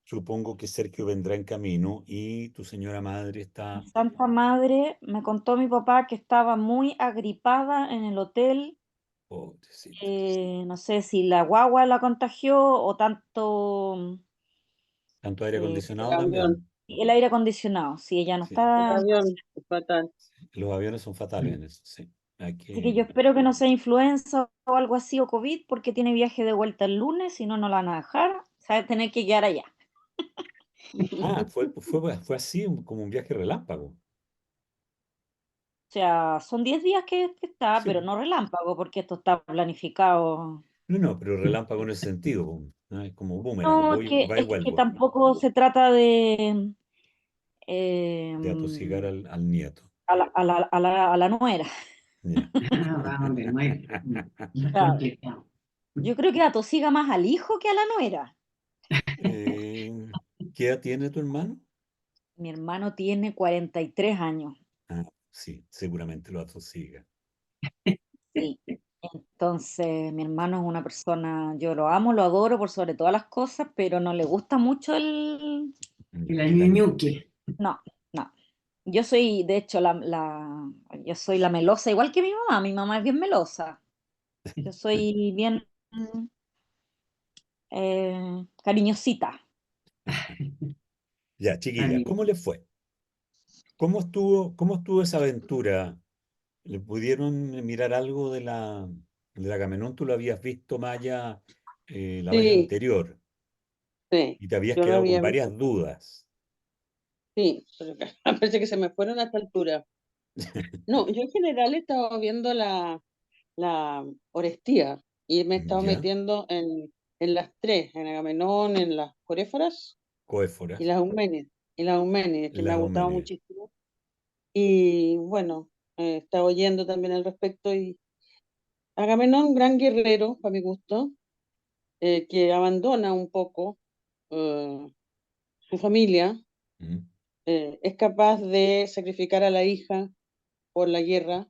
Supongo que Sergio vendrá en camino y tu señora madre Mi está... Santa Madre me contó mi papá que estaba muy agripada en el hotel. Pobrecita. No sé si la guagua la contagió o tanto Tanto aire eh, El acondicionado avión, también. el aire acondicionado. Si ella no Sí, el está. avión es fatal. los aviones son fatales en eso, sí. Hay Así que que... yo espero que no sea influenza o algo así o COVID porque tiene viaje de vuelta el lunes, si no, no la van a dejar. Se va a tener que quedar allá. Ah, fue así como un viaje relámpago. O sea, son 10 días que está, Sí, pero pues. no relámpago porque esto está planificado. No, no, pero relámpago en ese sentido, po, ¿no? Es como boomerang, No, voy, va y es que vuelvo, tampoco se trata de eh, de atosigar al nieto. a la nuera. Ya. Vamos de nuevo. Es Claro. complicado. Yo creo que atosiga más al hijo que a la nuera. Eh, ¿Qué edad tiene tu hermano? Mi hermano tiene 43 años. Ah, sí, seguramente lo atosiga. Sí. Entonces, mi hermano es una persona, yo lo amo, lo adoro por sobre todas las cosas, pero no le gusta mucho el. Y Ya, la el año. ñuñuque. No, no. Yo soy, de hecho, yo soy la melosa, igual que mi mamá. Mi mamá es bien melosa. Yo soy bien cariñosita. Ya, chiquilla, Amigo. ¿cómo le fue? ¿Cómo estuvo esa aventura? ¿Le pudieron mirar algo de la Agamenón? ¿Tú lo habías visto, Maya, la vez Sí, anterior? sí, Y te habías yo lo quedado con había visto. varias dudas. Sí, pero que parece que se me fueron a esta altura. No, yo en general he estado viendo la Orestía y me he estado ¿Ya? metiendo en las tres, en Agamenón, en las Coréforas y Coéforas, las Euménides. Y las Euménides, que me ha las gustado Eumenides. muchísimo. Y bueno, he estado oyendo también al respecto. Y Agamenón, gran guerrero, para mi gusto, que abandona un poco eh, su familia, ¿Mm? es capaz de sacrificar a la hija por la guerra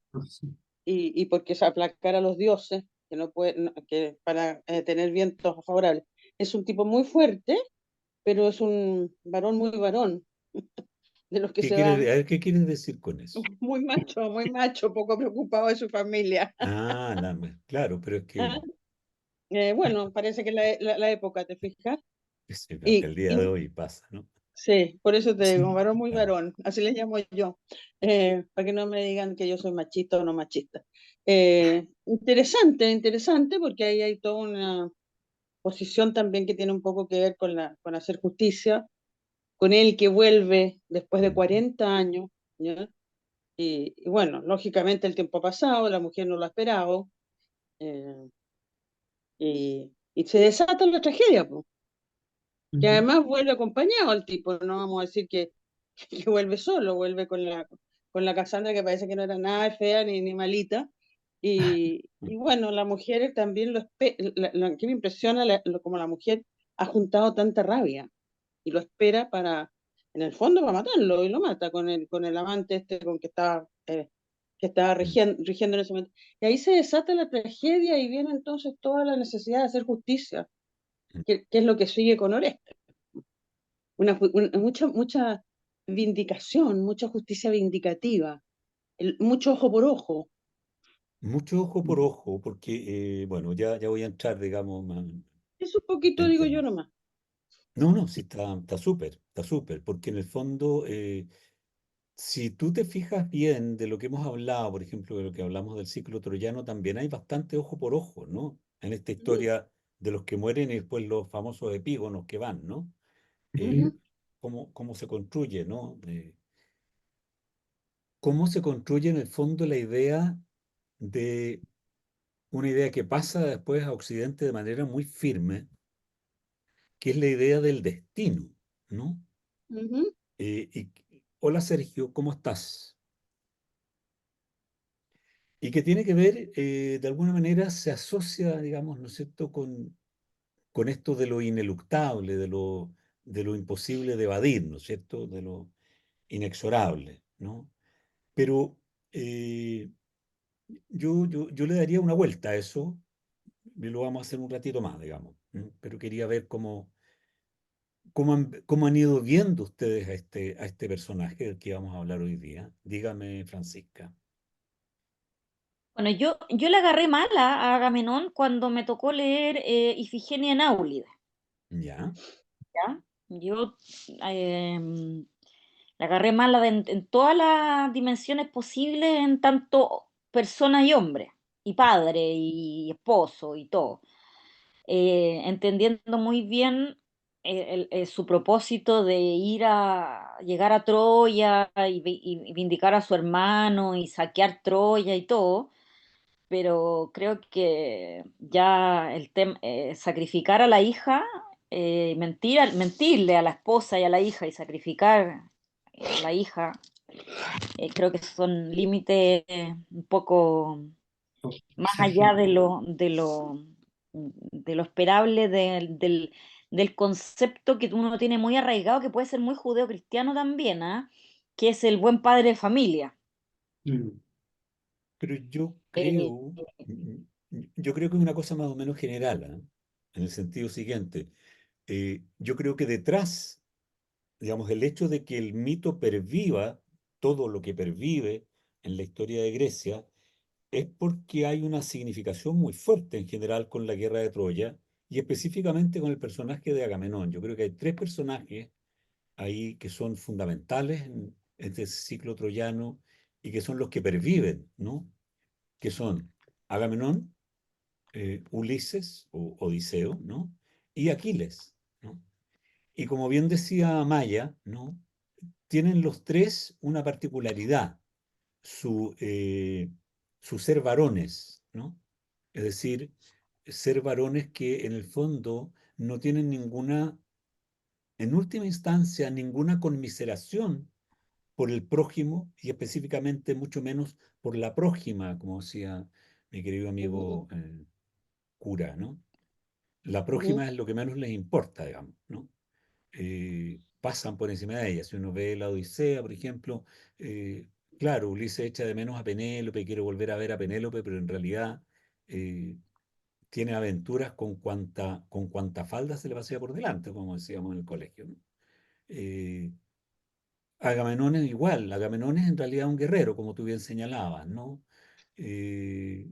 y porque se aplacar a los dioses, que no puede, que para tener vientos favorables. Es un tipo muy fuerte, pero es un varón muy varón, de los que ¿Qué se quieres, a van, ver, qué quieres decir con eso? muy macho, poco preocupado de su familia. Ah, claro, pero es que ¿Ah? Bueno, parece que la época, ¿te fijas? hasta Y, el día de y hoy pasa, ¿no? sí, por eso te digo, varón muy Claro. varón, así le llamo yo, para que no me digan que yo soy machista o no machista. Interesante, interesante, porque ahí hay toda una posición también que tiene un poco que ver con hacer justicia, con él que vuelve después de Ujú. 40 años, ¿ya? Y bueno, lógicamente el tiempo ha pasado, la mujer no lo ha esperado, eh, y se desata la tragedia, po, que Ujú. además vuelve acompañado al tipo, no vamos a decir que, que vuelve solo, vuelve con la Cassandra que parece que no era nada fea ni malita. Y bueno, la mujer también que me impresiona como la mujer ha juntado tanta rabia y lo espera en el fondo para matarlo y lo mata con el amante este con que estaba Mm. rigiendo en ese momento. Y ahí se desata la tragedia y viene entonces toda la necesidad de hacer justicia, que es lo que sigue con Oreste. Mucha vindicación, mucha justicia vindicativa, mucho ojo por ojo. Mucho ojo por ojo, porque, bueno, ya voy a entrar, digamos, Eso un poquito en digo yo tema. nomás. No, no, sí está súper, porque en el fondo, si tú te fijas bien de lo que hemos hablado, por ejemplo, de lo que hablamos del ciclo troyano, también hay bastante ojo por ojo, ¿no? En esta Ujú, historia de los que mueren y después los famosos epígonos que van, ¿no? Eh, ujú, cómo se construye, ¿no? Cómo se construye en el fondo la idea de una idea que pasa después a Occidente de manera muy firme, que es la idea del destino, ¿no? ujú, Hola Sergio, ¿cómo estás? Y que tiene que ver, de alguna manera, se asocia, digamos, ¿no es cierto?, con esto de lo ineluctable, de lo imposible de evadir, ¿no es cierto?, de lo inexorable, ¿no? Pero eh, yo le daría una vuelta a eso, y lo vamos a hacer un ratito más, digamos, ¿no? Pero quería ver cómo han ido viendo ustedes a este personaje del que vamos a hablar hoy día? Dígame, Francisca. Bueno, yo le agarré mala a Agamenón cuando me tocó leer Ifigenia en Áulide, ¿Ya? ¿ya? Yo eh, le agarré mala en todas las dimensiones posibles, en tanto persona y hombre, y padre, y esposo, y todo. Entendiendo muy bien su propósito de llegar a Troya y vindicar a su hermano y saquear Troya y todo, pero creo que ya sacrificar a la hija, mentirle a la esposa y a la hija y sacrificar a la hija, creo que son límites un poco más allá Exagero. de lo esperable del concepto que uno tiene muy arraigado, que puede ser muy judeocristiano también, ¿ah? Que es el buen padre de familia. Mm, Pero Eh, yo creo que es una cosa más o menos general, ¿ah? En el sentido siguiente. Yo creo que detrás, digamos, el hecho de que el mito perviva, todo lo que pervive en la historia de Grecia, es porque hay una significación muy fuerte en general con la guerra de Troya y específicamente con el personaje de Agamenón. Yo creo que hay tres personajes ahí que son fundamentales en este ciclo troyano y que son los que perviven, ¿no? Que son Agamenón, Ulises o Odiseo, ¿no? Y Aquiles, ¿no? Y como bien decía Maya, ¿no? Tienen los tres una particularidad, su, eh, su ser varones, ¿no? Es decir, ser varones que en el fondo no tienen ninguna, en última instancia, ninguna conmiseración por el prójimo y específicamente mucho menos por la prójima, como decía mi querido Ujú, amigo cura, ¿no? La ujú, prójima es lo que menos les importa, digamos, ¿no? Pasan por encima de ella. Si uno ve la Odisea, por ejemplo, eh, claro, Ulises echa de menos a Penélope, quiere volver a ver a Penélope, pero en realidad eh, tiene aventuras con cuanta falda se le pasea por delante, como decíamos en el colegio, ¿no? Eh, Agamenón es igual, Agamenón es en realidad un guerrero, como tú bien señalabas, ¿no? Eh,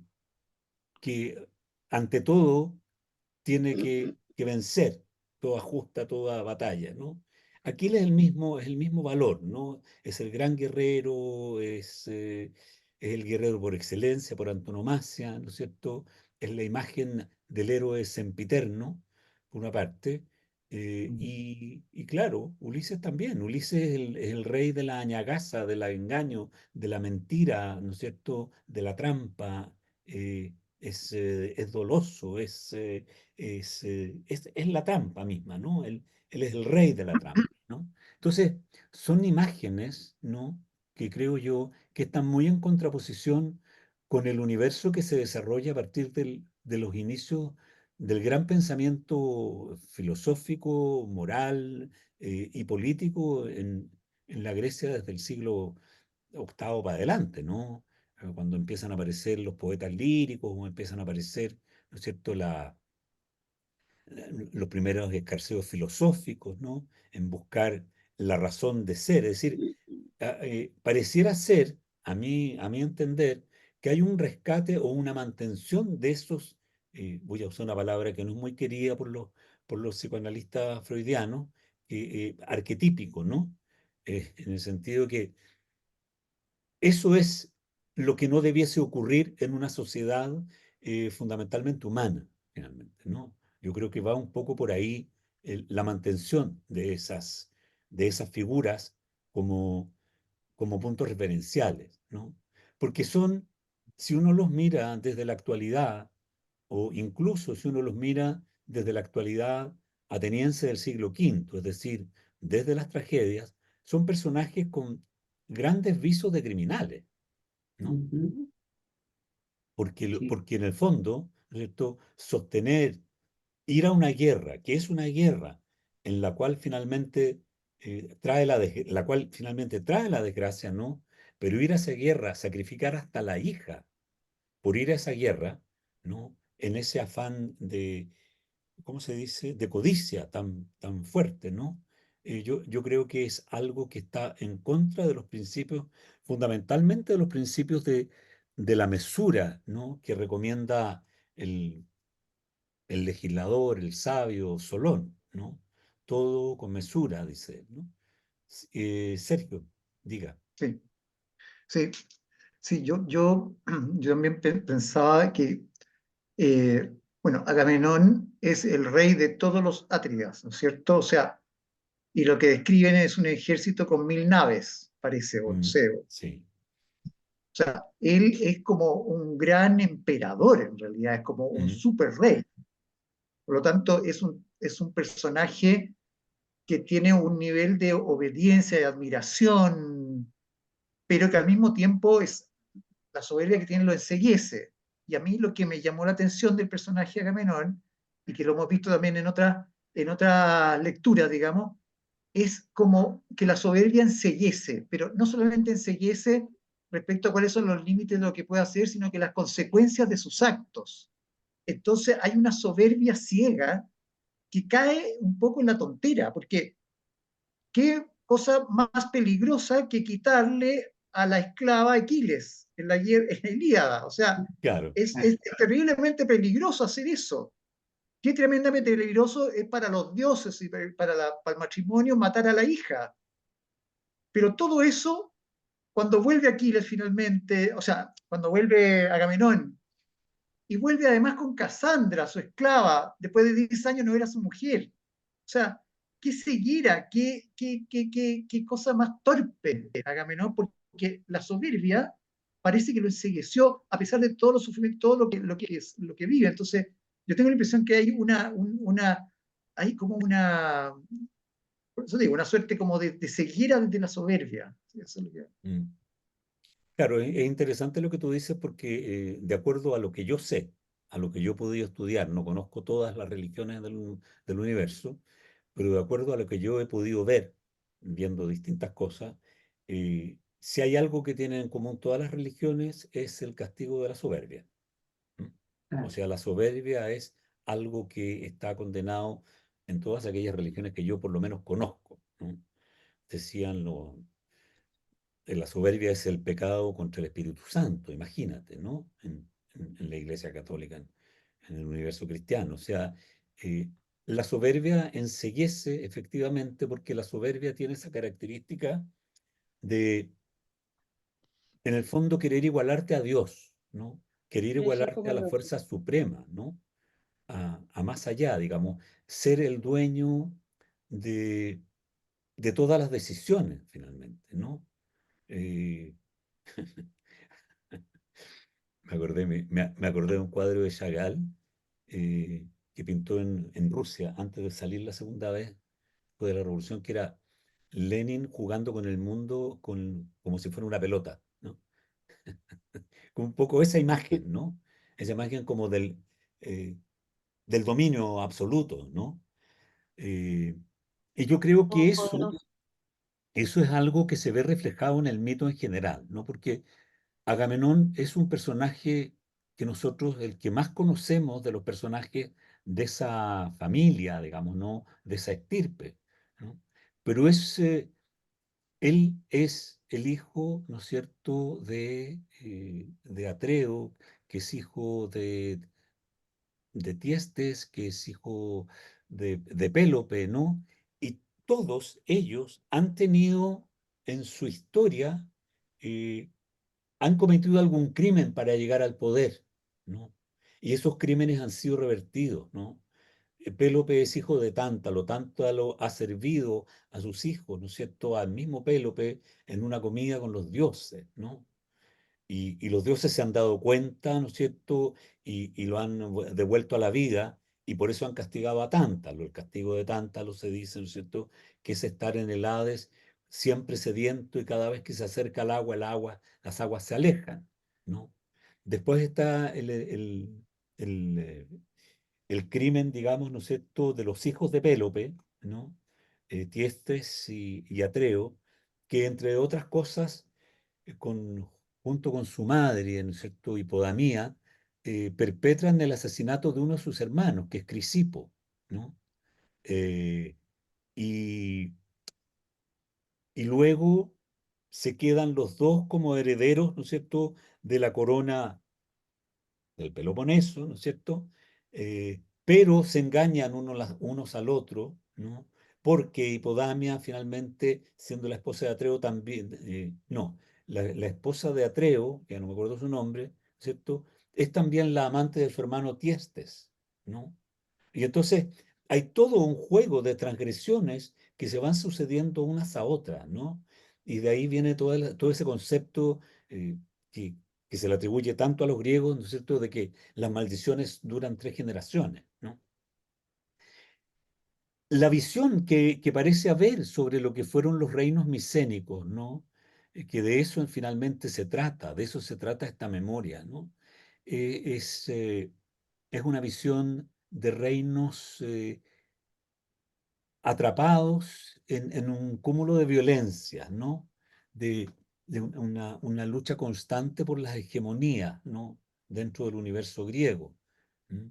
que ante todo tiene que vencer toda justa, toda batalla, ¿no? Aquiles es el mismo valor, ¿no? Es el gran guerrero, es el guerrero por excelencia, por antonomasia, ¿no es cierto? Es la imagen del héroe sempiterno, por una parte. mm, Y claro, Ulises también. Ulises es el rey de la añagaza, del engaño, de la mentira, ¿no es cierto? De la trampa. Es doloso, es la trampa misma, ¿no? Él es el rey de la trampa, ¿no? Entonces, son imágenes, ¿no? Que creo yo que están muy en contraposición con el universo que se desarrolla a partir de los inicios del gran pensamiento filosófico, moral y político en la Grecia desde el siglo octavo para adelante, ¿no? Cuando empiezan a aparecer los poetas líricos, o empiezan a aparecer, ¿no es cierto?, los primeros escarceos filosóficos, ¿no? En buscar la razón de ser. Es decir, pareciera ser, a mi entender, que hay un rescate o una mantención de esos, voy a usar una palabra que no es muy querida por los psicoanalistas freudianos, arquetípico, ¿no? En el sentido que eso es lo que no debiese ocurrir en una sociedad fundamentalmente humana, finalmente, ¿no? Yo creo que va un poco por ahí la mantención de esas figuras como, como puntos referenciales, ¿no? Porque son, si uno los mira desde la actualidad, o incluso si uno los mira desde la actualidad ateniense del siglo quinto, es decir, desde las tragedias, son personajes con grandes visos de criminales, ¿no? ujú, sí, Porque en el fondo, ¿no es cierto?, sostener, ir a una guerra, que es una guerra en la cual finalmente la cual finalmente trae la desgracia, ¿no? Pero ir a esa guerra, sacrificar hasta la hija por ir a esa guerra, ¿no? En ese afán ¿cómo se dice?, de codicia tan fuerte, ¿no? Yo creo que es algo que está en contra de los principios, fundamentalmente de los principios de la mesura, ¿no?, que recomienda el, el legislador, el sabio Solón, ¿no? Todo con mesura, dice él, ¿no? Sergio, diga. Sí, sí, sí, yo también pensaba que, bueno, Agamenón es el rey de todos los Atridas, ¿no es cierto? O sea, y lo que describen es un ejército con 1000 naves, parece, o no Mm, sé. O sí, sea, él es como un gran emperador, en realidad, es como un mm, super rey. Por lo tanto, es un personaje que tiene un nivel de obediencia y admiración, pero que al mismo tiempo es la soberbia que tiene lo enceguece. Y a mí lo que me llamó la atención del personaje Agamenón, y que lo hemos visto también en otra lectura, digamos, es como que la soberbia enceguece, pero no solamente enceguece respecto a cuáles son los límites de lo que puede hacer, sino que las consecuencias de sus actos. Entonces hay una soberbia ciega que cae un poco en la tontera, porque qué cosa más peligrosa que quitarle a la esclava Aquiles en la Ilíada. O sea, claro, es terriblemente peligroso hacer eso. Qué tremendamente peligroso es para los dioses y para el matrimonio matar a la hija. Pero todo eso, cuando vuelve Aquiles finalmente, o sea, cuando vuelve Agamenón, y vuelve además con Casandra, su esclava, después de 10 años no era su mujer. O sea, qué ceguera, qué cosa más torpe Agamenón, porque la soberbia parece que lo ensegueció a pesar de todo los sufrimientos, todo lo que vive. Entonces, yo tengo la impresión que hay hay como por eso digo, una suerte como de ceguera de la soberbia. Eso es lo que... mm. Claro, es interesante lo que tú dices porque de acuerdo a lo que yo sé, a lo que yo he podido estudiar, no conozco todas las religiones del universo, pero de acuerdo a lo que yo he podido ver, viendo distintas cosas, si hay algo que tienen en común todas las religiones es el castigo de la soberbia. ¿M? O sea, la soberbia es algo que está condenado en todas aquellas religiones que yo por lo menos conozco, ¿no? Decían la soberbia es el pecado contra el Espíritu Santo, imagínate, ¿no? En la Iglesia Católica, en el universo cristiano. O sea, eh, la soberbia enceguece efectivamente porque la soberbia tiene esa característica de, en el fondo, querer igualarte a Dios, ¿no? Querer Eso es igualarte a como la lo... fuerza suprema, ¿no? A más allá, digamos, ser el dueño de, de todas las decisiones, finalmente, ¿no? Eh, me acordé de un cuadro de Chagall que pintó en Rusia antes de salir la segunda vez de la revolución, que era Lenin jugando con el mundo como si fuera una pelota, ¿no? Con un poco esa imagen, ¿no? Esa imagen como eh, del dominio absoluto, ¿no? Eh, y yo creo que Poderoso. eso es algo que se ve reflejado en el mito en general, ¿no? Porque Agamenón es un personaje que nosotros, el que más conocemos de los personajes de esa familia, digamos, ¿no? De esa estirpe, ¿no? Pero él es el hijo, ¿no es cierto?, de Atreo, que es hijo de Tiestes, que es hijo de Pélope, ¿no? Y todos ellos han tenido en su historia eh, han cometido algún crimen para llegar al poder, ¿no? Y esos crímenes han sido revertidos, ¿no? Pélope es hijo de Tántalo, Tántalo ha servido a sus hijos, ¿no es cierto?, al mismo Pélope en una comida con los dioses, ¿no? Y los dioses se han dado cuenta, ¿no es cierto?, y lo han devuelto a la vida, y por eso han castigado a Tántalo. El castigo de Tántalo se dice, ¿no es cierto?, que es estar en el Hades siempre sediento y cada vez que se acerca al agua, las aguas se alejan, ¿no? Después está el, eh, el crimen, digamos, ¿no es cierto?, de los hijos de Pélope, ¿no? Tiestes y Atreo, que entre otras cosas con, junto con su madre, ¿no es cierto?, Hipodamía, perpetran el asesinato de uno de sus hermanos, que es Crisipo, ¿no? Eh, y, y luego se quedan los dos como herederos, ¿no es cierto?, de la corona del Peloponeso, ¿no es cierto? Pero se engañan unos al otro, ¿no? Porque Hipodamia finalmente, siendo la esposa de Atreo también, no, la esposa de Atreo, que no me acuerdo su nombre, ¿cierto? Es también la amante de su hermano Tiestes, ¿no? Y entonces hay todo un juego de transgresiones que se van sucediendo unas a otras, ¿no? Y de ahí viene todo ese concepto eh, que, que se le atribuye tanto a los griegos, ¿no es cierto?, de que las maldiciones duran 3 generaciones, ¿no? La visión que parece haber sobre lo que fueron los reinos micénicos, ¿no? Que de eso finalmente se trata, de eso se trata esta memoria, ¿no? Eh, es, eh, es una visión de reinos atrapados en un cúmulo de violencias, ¿no? De, de una lucha constante por las hegemonías, ¿no? Dentro del universo griego. ¿Mm?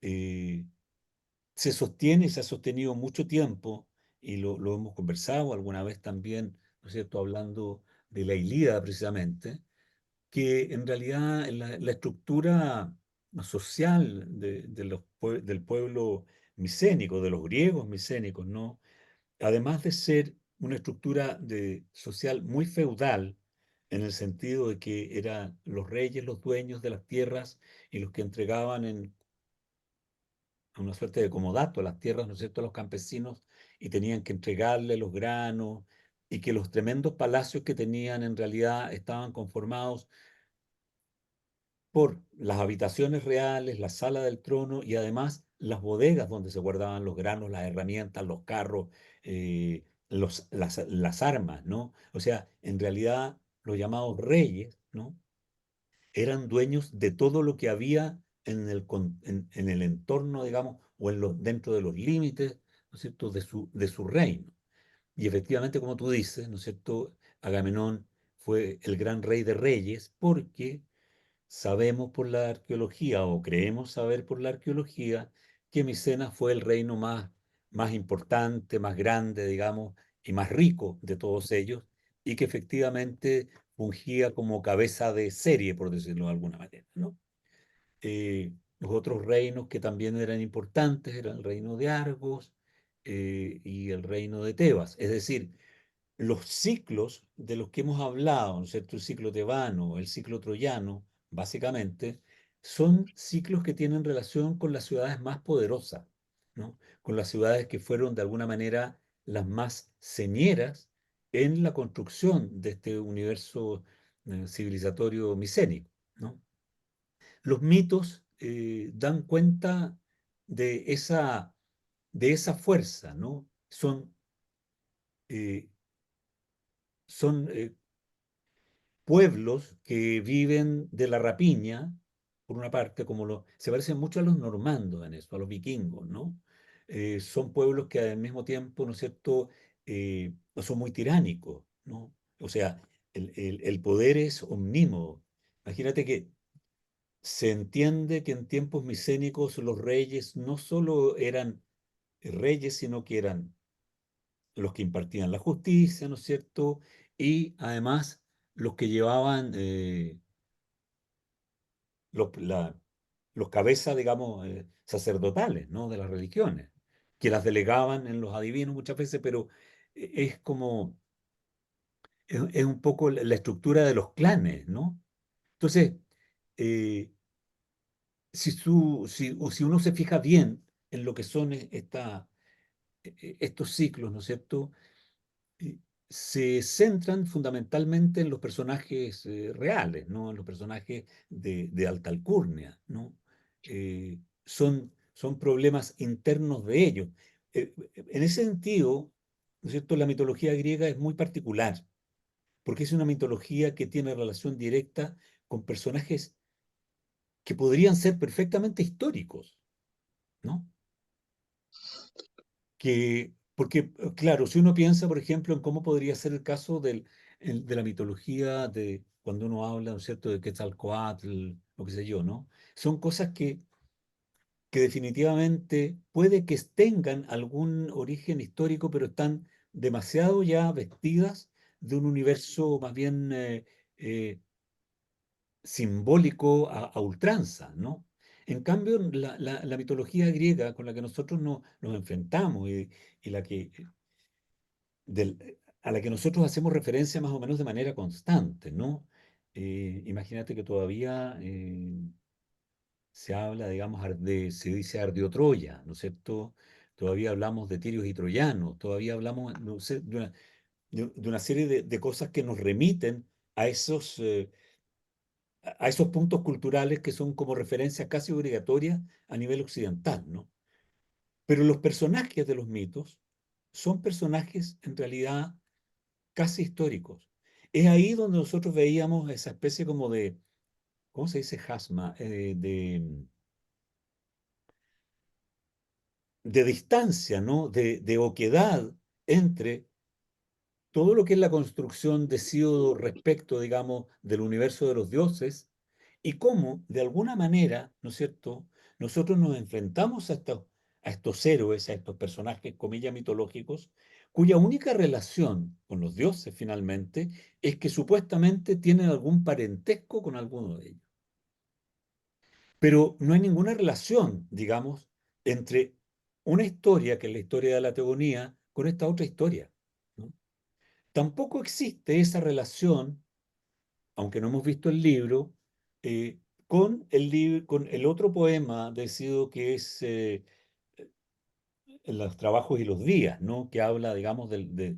Eh, Se sostiene y se ha sostenido mucho tiempo, y lo hemos conversado alguna vez también, ¿no es cierto?, hablando de la Ilíada precisamente, que en realidad la estructura social del pueblo micénico, de los griegos micénicos, ¿no? Además de ser una estructura social muy feudal, en el sentido de que eran los reyes los dueños de las tierras y los que entregaban en una suerte de comodato las tierras, ¿no es cierto?, a los campesinos, y tenían que entregarle los granos, y que los tremendos palacios que tenían en realidad estaban conformados por las habitaciones reales, la sala del trono y además las bodegas donde se guardaban los granos, las herramientas, los carros, las armas, ¿no? O sea, en realidad los llamados reyes, ¿no? Eran dueños de todo lo que había en el entorno, digamos, o dentro de los límites, ¿no es cierto?, de su reino. Y efectivamente, como tú dices, ¿no es cierto?, Agamenón fue el gran rey de reyes porque sabemos por la arqueología, o creemos saber por la arqueología, que Micenas fue el reino más importante, más grande, digamos, y más rico de todos ellos, y que efectivamente fungía como cabeza de serie, por decirlo de alguna manera, ¿no? Los otros reinos que también eran importantes eran el reino de Argos y el reino de Tebas. Es decir, los ciclos de los que hemos hablado, ¿no es cierto? El ciclo tebano, el ciclo troyano, básicamente, son ciclos que tienen relación con las ciudades más poderosas, ¿no? Con las ciudades que fueron de alguna manera las más señeras en la construcción de este universo civilizatorio micénico, ¿no? Los mitos dan cuenta de esa fuerza, ¿no? Eh, son pueblos que viven de la rapiña, por una parte, se parecen mucho a los normandos en eso, a los vikingos, ¿no? Son pueblos que al mismo tiempo, ¿no es cierto?, son muy tiránicos, ¿no? O sea, el poder es omnímodo. Imagínate que se entiende que en tiempos micénicos los reyes no solo eran reyes, sino que eran los que impartían la justicia, ¿no es cierto? Y además los que llevaban los, los cabezas, digamos, sacerdotales, ¿no? De las religiones, que las delegaban en los adivinos muchas veces, pero es un poco la estructura de los clanes, ¿no? Entonces, eh, si uno se fija bien en lo que son estos ciclos, ¿no es cierto? eh, Se centran fundamentalmente en los personajes reales, ¿no? En los personajes de alta alcurnia, ¿no? Son problemas internos de ellos. En ese sentido, ¿no es cierto?, la mitología griega es muy particular, porque es una mitología que tiene relación directa con personajes que podrían ser perfectamente históricos, ¿no? Porque, claro, si uno piensa, por ejemplo, en cómo podría ser el caso de la mitología de cuando uno habla, ¿no es cierto?, de Quetzalcóatl, o qué sé yo, ¿no? Son cosas que que definitivamente puede que tengan algún origen histórico, pero están demasiado ya vestidas de un universo más bien eh, simbólico a ultranza, ¿no? En cambio, la mitología griega con la que nosotros nos enfrentamos y la que, a la que nosotros hacemos referencia más o menos de manera constante, ¿no? Imagínate que todavía se habla, digamos, se dice ardió Troya, ¿no es cierto? Todavía hablamos de tirios y troyanos, todavía hablamos, no sé, de una serie de cosas que nos remiten a a esos puntos culturales que son como referencias casi obligatorias a nivel occidental, ¿no? Pero los personajes de los mitos son personajes en realidad casi históricos. Es ahí donde nosotros veíamos esa especie como de, ¿cómo se dice? Jasma, de distancia, ¿no? De oquedad entre todo lo que es la construcción de Síodo respecto, digamos, del universo de los dioses y cómo, de alguna manera, ¿no es cierto?, nosotros nos enfrentamos a estos héroes, a estos personajes, comillas, mitológicos, cuya única relación con los dioses, finalmente, es que supuestamente tienen algún parentesco con alguno de ellos. Pero no hay ninguna relación, digamos, entre una historia, que es la historia de la teogonía, con esta otra historia, ¿no? Tampoco existe esa relación, aunque no hemos visto el libro, con el otro poema de Sido que es Los trabajos y los días, ¿no? Que habla, digamos, de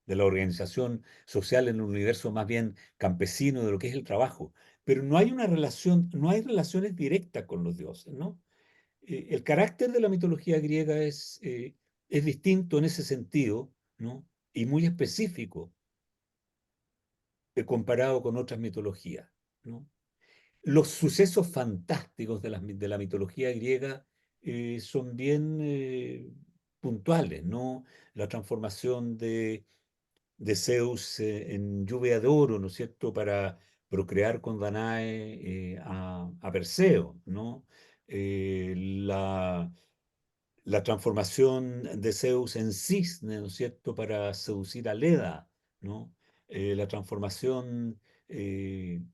la organización social en el universo más bien campesino de lo que es el trabajo. Pero no hay una relación, no hay relaciones directas con los dioses, ¿no? El carácter de la mitología griega es distinto en ese sentido, ¿no? Y muy específico comparado con otras mitologías, ¿no? Los sucesos fantásticos de la mitología griega son bien puntuales, ¿no? La transformación de Zeus en lluvia de oro, ¿no es cierto?, para procrear con Danae a Perseo, ¿no? Eh, la, la transformación de Zeus en cisne, ¿no es cierto?, para seducir a Leda, ¿no? La transformación en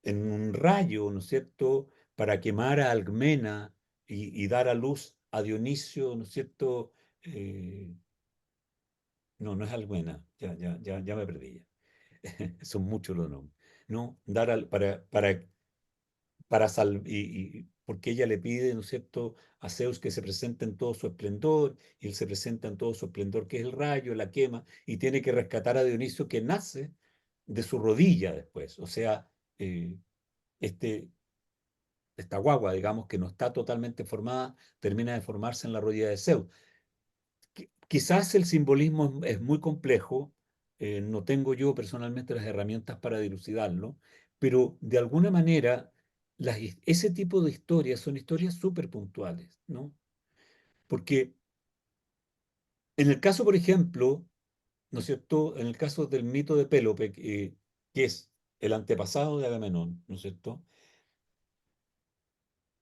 un rayo, ¿no es cierto?, para quemar a Alcmena y dar a luz a Dionisio, ¿no es cierto? Eh, no, no es Alcmena, ya me perdí ya. Son muchos los nombres. ¿No? Porque ella le pide, ¿no es cierto?, a Zeus que se presente en todo su esplendor, y él se presenta en todo su esplendor, que es el rayo, la quema, y tiene que rescatar a Dionisio que nace de su rodilla después. O sea, eh, este, esta guagua, digamos, que no está totalmente formada, termina de formarse en la rodilla de Zeus. Quizás el simbolismo es muy complejo, no tengo yo personalmente las herramientas para dilucidarlo, pero de alguna manera ese tipo de historias son historias súper puntuales, ¿no? Porque en el caso, por ejemplo, ¿no es cierto? En el caso del mito de Pélope, que es el antepasado de Agamenón, ¿no es cierto?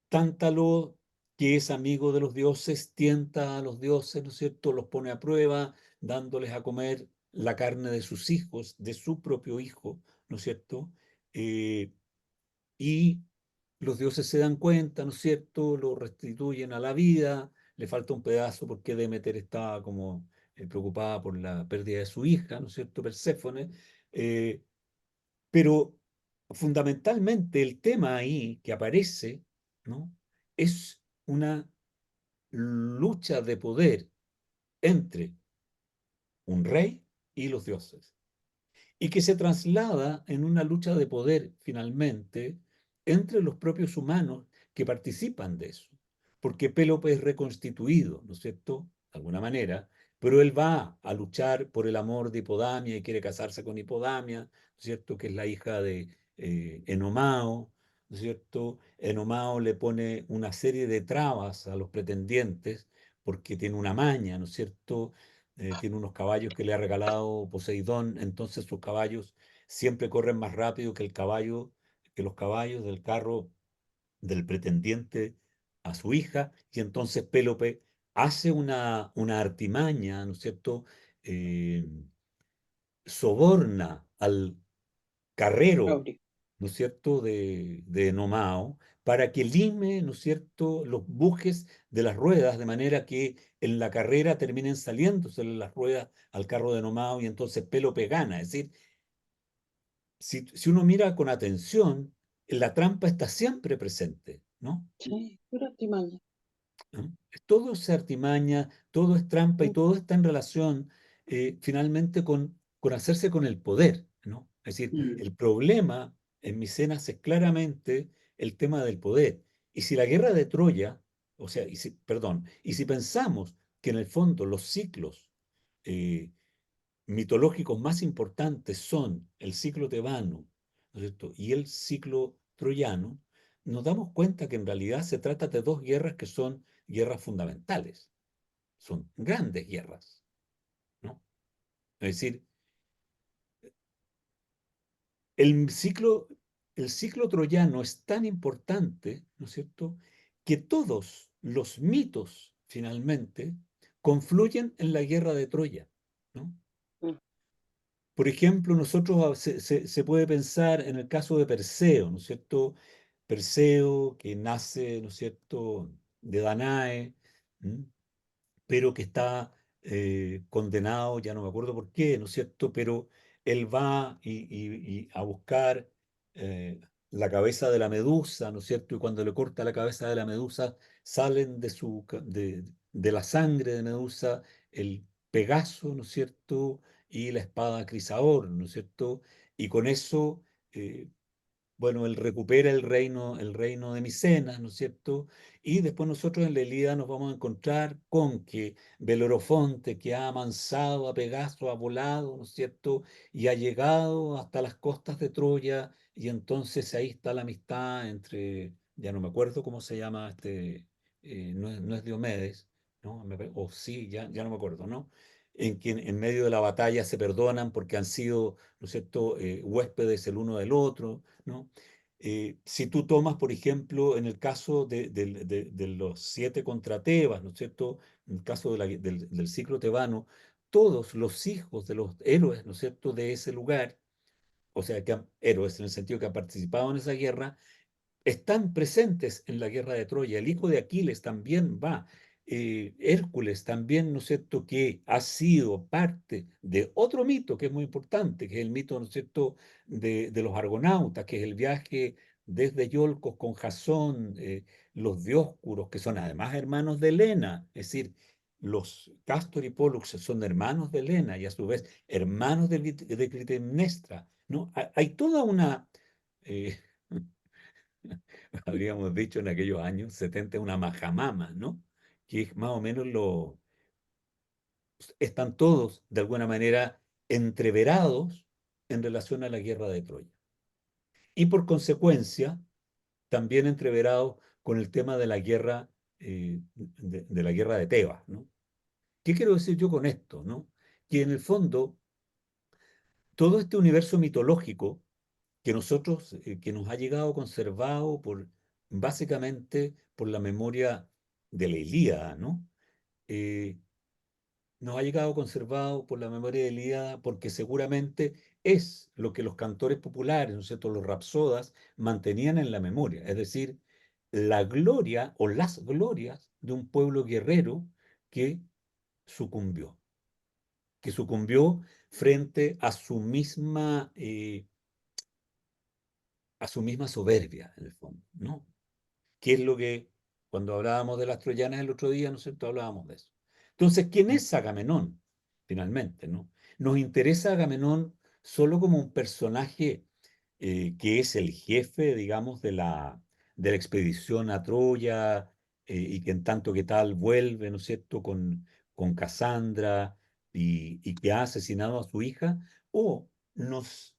Tántalo, que es amigo de los dioses, tienta a los dioses, ¿no es cierto? Los pone a prueba, dándoles a comer la carne de sus hijos, de su propio hijo, ¿no es cierto? Eh, y los dioses se dan cuenta, ¿no es cierto? Lo restituyen a la vida, le falta un pedazo porque Demeter estaba como preocupada por la pérdida de su hija, ¿no es cierto? Perséfone. Eh, pero fundamentalmente el tema ahí que aparece, ¿no? Es una lucha de poder entre un rey y los dioses y que se traslada en una lucha de poder finalmente entre los propios humanos que participan de eso. Porque Pélope es reconstituido, ¿no es cierto? De alguna manera, pero él va a luchar por el amor de Hipodamia y quiere casarse con Hipodamia, ¿no es cierto? Que es la hija de Enomao, ¿no es cierto? Enomao le pone una serie de trabas a los pretendientes porque tiene una maña, ¿no es cierto? Tiene unos caballos que le ha regalado Poseidón, entonces sus caballos siempre corren más rápido que el caballo, que los caballos del carro del pretendiente a su hija, y entonces Pélope hace una artimaña, ¿no es cierto? Eh, Soborna al carrero, Gabriel. ¿no es cierto?, de Nomao, para que lime, ¿no es cierto?, los bujes de las ruedas, de manera que en la carrera terminen saliéndose las ruedas al carro de Nomao y entonces Pélope gana. Es decir, si uno mira con atención, la trampa está siempre presente, ¿no? Sí, pura artimaña. ¿No? Todo es artimaña, todo es trampa y todo está en relación finalmente con hacerse con el poder, ¿no? Es decir, el problema en Micenas es claramente el tema del poder. Y si la guerra de Troya, o sea, perdón, y si pensamos que en el fondo los ciclos eh, mitológicos más importantes son el ciclo tebano, ¿no es cierto?, y el ciclo troyano, nos damos cuenta que en realidad se trata de dos guerras que son guerras fundamentales, son grandes guerras, ¿no? Es decir, el ciclo, el ciclo troyano es tan importante, ¿no es cierto?, que todos los mitos finalmente confluyen en la guerra de Troya, ¿no? Mm. Por ejemplo, nosotros se puede pensar en el caso de Perseo, ¿no es cierto? Perseo que nace, ¿no es cierto?, de Danae, ¿m? Pero que está condenado, ya no me acuerdo por qué, ¿no es cierto? Pero él va y a buscar eh, la cabeza de la medusa, ¿no es cierto? Y cuando le corta la cabeza de la medusa, salen de la sangre de Medusa el Pegaso, ¿no es cierto? Y la espada Crisaor, ¿no es cierto? Y con eso eh, bueno, él recupera el reino de Micenas, ¿no es cierto? Y después nosotros en la Ilíada nos vamos a encontrar con que Belorofonte, que ha amansado a Pegaso, ha volado, ¿no es cierto? Y ha llegado hasta las costas de Troya, y entonces ahí está la amistad entre, ya no me acuerdo cómo se llama no es Diomedes, ¿no? O sí, ya no me acuerdo, ¿no? En que en medio de la batalla se perdonan porque han sido, ¿no es cierto?, huéspedes el uno del otro, ¿no? Si tú tomas, por ejemplo, en el caso de los siete contra Tebas, ¿no es cierto? En el caso del ciclo tebano, todos los hijos de los héroes, ¿no es cierto?, de ese lugar, o sea, héroes en el sentido que han participado en esa guerra, están presentes en la guerra de Troya. El hijo de Aquiles también va. Hércules también, ¿no es cierto?, que ha sido parte de otro mito que es muy importante, que es el mito, ¿no es cierto?, de los argonautas, que es el viaje desde Iolcos con Jasón, los Dioscuros, que son además hermanos de Helena, es decir, los Castor y Pólux son hermanos de Helena y a su vez hermanos de Clitemnestra, ¿no? Hay toda una... eh, habríamos dicho en aquellos años 70 una majamama, ¿no? Que es más o menos están todos de alguna manera entreverados en relación a la guerra de Troya. Y por consecuencia, también entreverados con el tema de la guerra, de la guerra de Tebas, ¿no? ¿Qué quiero decir yo con esto, no? Que en el fondo, todo este universo mitológico que nos ha llegado conservado básicamente por la memoria de la Ilíada, ¿no? Eh, Nos ha llegado conservado por la memoria de la Ilíada porque seguramente es lo que los cantores populares, ¿no es cierto?, los rapsodas, mantenían en la memoria, es decir, la gloria o las glorias de un pueblo guerrero que sucumbió, que sucumbió frente a su misma soberbia, en el fondo, ¿no? Que es lo que, cuando hablábamos de las troyanas el otro día, ¿no es cierto?, hablábamos de eso. Entonces, ¿quién es Agamenón? Finalmente, ¿no? Nos interesa Agamenón solo como un personaje que es el jefe, digamos, de la expedición a Troya y que en tanto que tal vuelve, ¿no es cierto?, con Casandra y que ha asesinado a su hija, o nos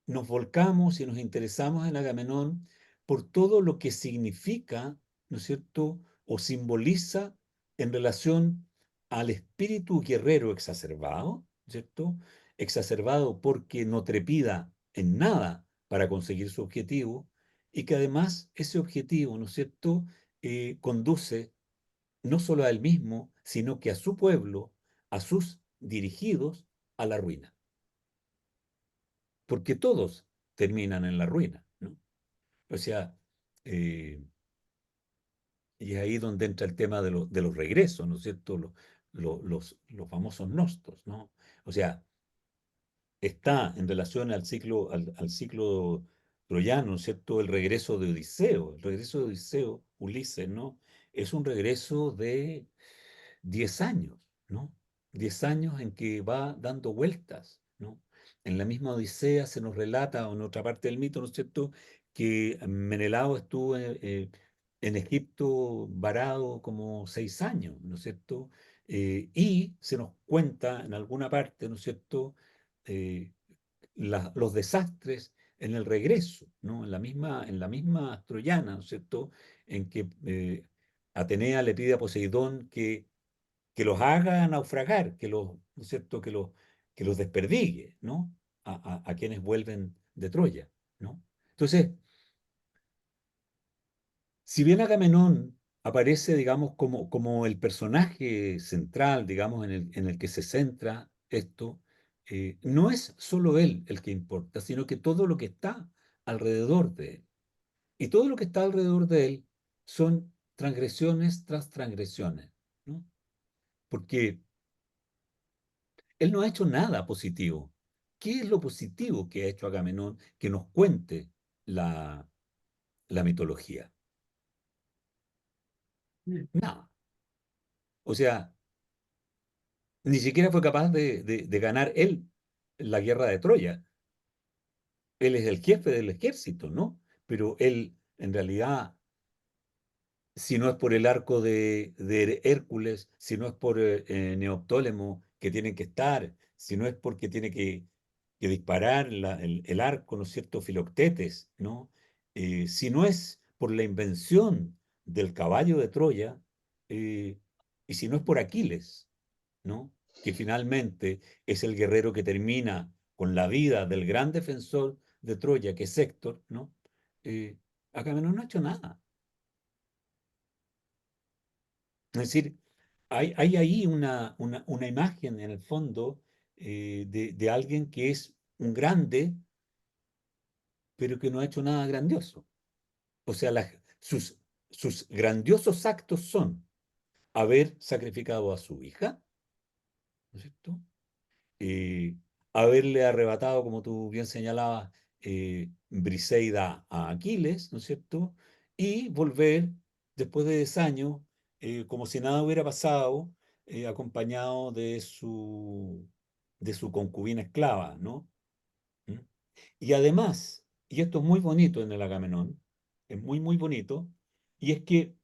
volcamos y nos interesamos en Agamenón por todo lo que significa, ¿no es cierto?, o simboliza en relación al espíritu guerrero exacerbado, ¿cierto? Exacerbado porque no trepida en nada para conseguir su objetivo y que además ese objetivo, ¿no es cierto?, conduce no solo a él mismo, sino que a su pueblo, a sus dirigidos, a la ruina. Porque todos terminan en la ruina, ¿no? O sea, eh, y es ahí donde entra el tema de los regresos, ¿no es cierto? Los famosos nostos, ¿no? O sea, está en relación al ciclo troyano, ¿no es cierto? El regreso de Odiseo, el regreso de Odiseo, Ulises, ¿no? Es un regreso de 10 años, ¿no? 10 años en que va dando vueltas, ¿no? En la misma Odisea se nos relata, o en otra parte del mito, ¿no es cierto?, que Menelao estuvo en Egipto varado como 6 años, ¿no es cierto? Y se nos cuenta en alguna parte, ¿no es cierto?, eh, los desastres en el regreso, ¿no? En la misma Troyana, ¿no es cierto?, en que Atenea le pide a Poseidón que los haga naufragar, ¿no es cierto?, que los desperdigue, ¿no? A quienes vuelven de Troya, ¿no? Entonces, si bien Agamenón aparece, digamos, como el personaje central, digamos, en el que se centra esto, no es solo él el que importa, sino que todo lo que está alrededor de él. Y todo lo que está alrededor de él son transgresiones tras transgresiones, ¿no? Porque él no ha hecho nada positivo. ¿Qué es lo positivo que ha hecho Agamenón que nos cuente la, la mitología? Nada. O sea, ni siquiera fue capaz de ganar él la guerra de Troya. Él es el jefe del ejército, ¿no? Pero él, en realidad, si no es por el arco de Hércules, si no es por Neoptólemo, que tienen que estar, si no es porque tiene que disparar el arco, ¿no es cierto?, Filoctetes, ¿no? Si no es por la invención del caballo de Troya, eh, y si no es por Aquiles, ¿no?, que finalmente es el guerrero que termina con la vida del gran defensor de Troya, que es Héctor, ¿no? Agamenón no ha hecho nada. Es decir, hay ahí una imagen en el fondo de alguien que es un grande, pero que no ha hecho nada grandioso. O sea, sus grandiosos actos son haber sacrificado a su hija, ¿no es cierto?, eh, haberle arrebatado, como tú bien señalabas, Briseida a Aquiles, ¿no es cierto?, y volver después de 10 años, como si nada hubiera pasado, acompañado de su concubina esclava, ¿no? ¿Mm? Y además, y esto es muy bonito en el Agamenón, es muy, muy bonito, y es que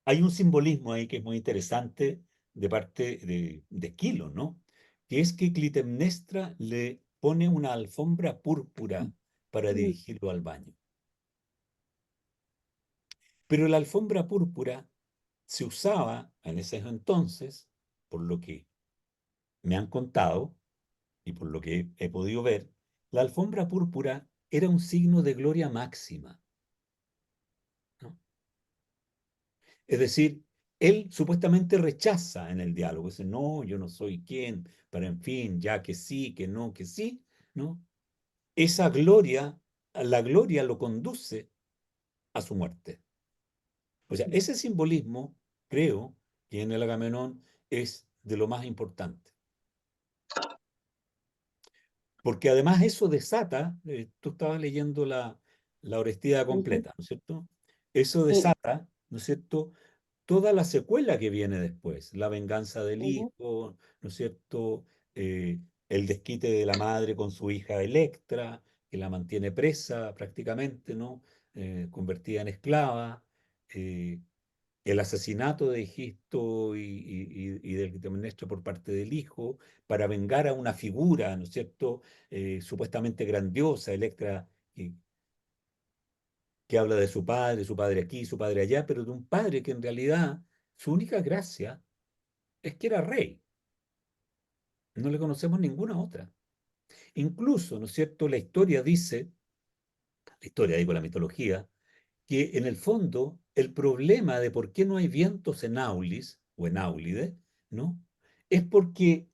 hay un simbolismo ahí que es muy interesante de parte de Esquilo, ¿no? Que es que Clitemnestra le pone una alfombra púrpura para dirigirlo al baño. Pero la alfombra púrpura se usaba en ese entonces, por lo que me han contado y por lo que he podido ver, la alfombra púrpura era un signo de gloria máxima, ¿no? Es decir, él supuestamente rechaza en el diálogo, dice, no, yo no soy quien, pero en fin, ya que sí, que no, que sí, ¿no? Esa gloria, la gloria lo conduce a su muerte. O sea, ese simbolismo, creo, que en el Agamenón es de lo más importante. Porque además eso desata, tú estabas leyendo la Orestía completa, ¿no es cierto? Eso Sí. desata, ¿no es cierto?, toda la secuela que viene después, la venganza del Ujú. hijo, ¿no es cierto? El desquite de la madre con su hija Electra, que la mantiene presa prácticamente, ¿no? Convertida en esclava, eh, el asesinato de Egisto y del Clitemnestra por parte del hijo, para vengar a una figura, ¿no es cierto?, supuestamente grandiosa, Electra, que habla de su padre aquí, su padre allá, pero de un padre que en realidad su única gracia es que era rey. No le conocemos ninguna otra. Incluso, ¿no es cierto?, la historia dice, digo la mitología, que en el fondo el problema de por qué no hay vientos en Aulis o en Áulide, ¿no? Es porque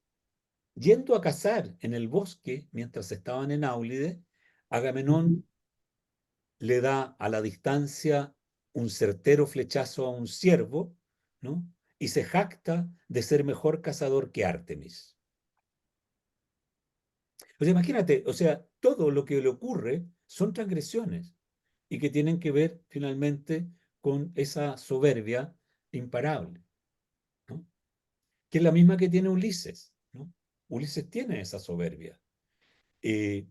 yendo a cazar en el bosque mientras estaban en Áulide, Agamenón le da a la distancia un certero flechazo a un ciervo, ¿no? Y se jacta de ser mejor cazador que Artemis. O sea, imagínate, o sea, todo lo que le ocurre son transgresiones y que tienen que ver finalmente con esa soberbia imparable, ¿no? Que es la misma que tiene Ulises, ¿no? Ulises tiene esa soberbia. Eh,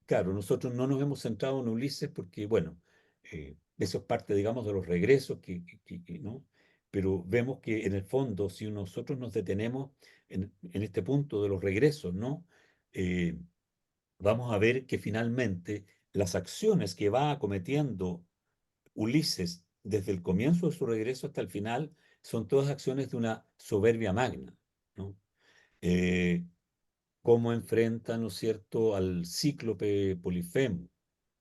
claro, nosotros no nos hemos centrado en Ulises porque, bueno, eso es parte, digamos, de los regresos, ¿no? Pero vemos que en el fondo, si nosotros nos detenemos en este punto de los regresos, ¿no? Eh, vamos a ver que finalmente las acciones que va cometiendo Ulises desde el comienzo de su regreso hasta el final son todas acciones de una soberbia magna, ¿no? Eh, cómo enfrenta, ¿no es cierto?, al cíclope Polifemo,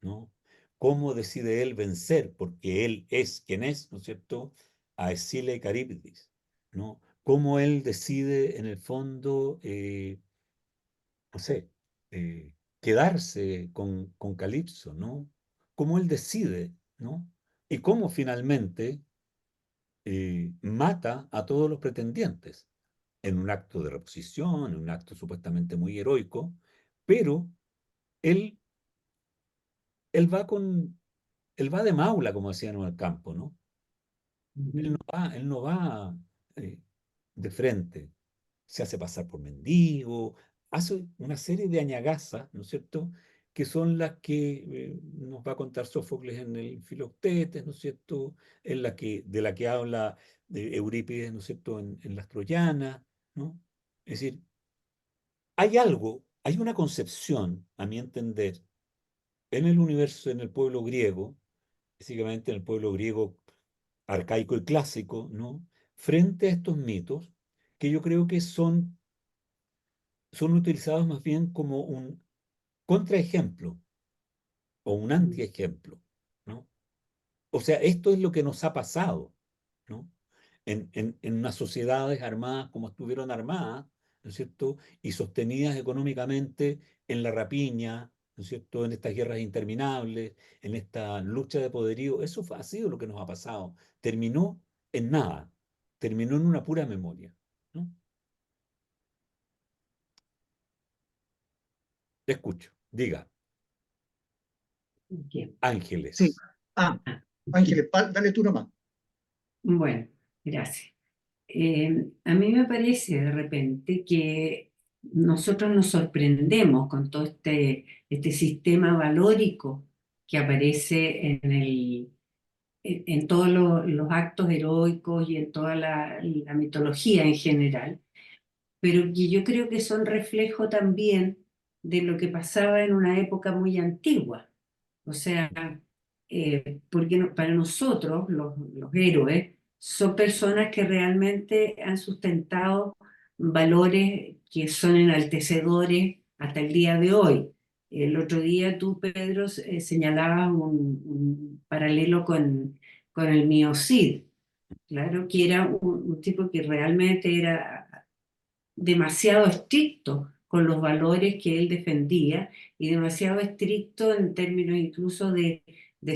¿no? Cómo decide él vencer, porque él es quien es, ¿no es cierto?, a Escila y Carípides, ¿no? Cómo él decide, en el fondo, no sé, quedarse con Calipso, ¿no? Cómo él decide, ¿no? Y cómo finalmente mata a todos los pretendientes en un acto de reposición, en un acto supuestamente muy heroico, pero él, él va con, él va de maula, como decían en el campo, ¿no? Él no va eh, de frente, se hace pasar por mendigo, hace una serie de añagazas, ¿no es cierto?, que son las que nos va a contar Sófocles en el Filoctetes, ¿no es cierto?, de la que habla de Eurípides, ¿no es cierto?, en las Troyanas, ¿no? Es decir, hay algo, hay una concepción, a mi entender, en el universo, en el pueblo griego, básicamente en el pueblo griego arcaico y clásico, ¿no? Frente a estos mitos, que yo creo que son utilizados más bien como un contraejemplo o un antiejemplo, ¿no? O sea, esto es lo que nos ha pasado, ¿no? En unas sociedades armadas como estuvieron armadas, ¿no es cierto? Y sostenidas económicamente en la rapiña, ¿no es cierto? En estas guerras interminables, en esta lucha de poderío. Ha sido lo que nos ha pasado. Terminó en nada, terminó en una pura memoria, ¿no? Te escucho, diga, Bien. Sí. ángeles. Ah, Ángeles, dale tú nomás. Bueno, gracias. A mí me parece de repente que nosotros nos sorprendemos con todo este sistema valórico que aparece en todos los actos heroicos y en toda la mitología en general, pero que yo creo que son reflejo también de lo que pasaba en una época muy antigua. O sea, porque para nosotros los héroes son personas que realmente han sustentado valores que son enaltecedores hasta el día de hoy. El otro día tú, Pedro, señalabas un paralelo con el mío Cid, claro, que era un tipo que realmente era demasiado estricto con los valores que él defendía y demasiado estricto en términos incluso de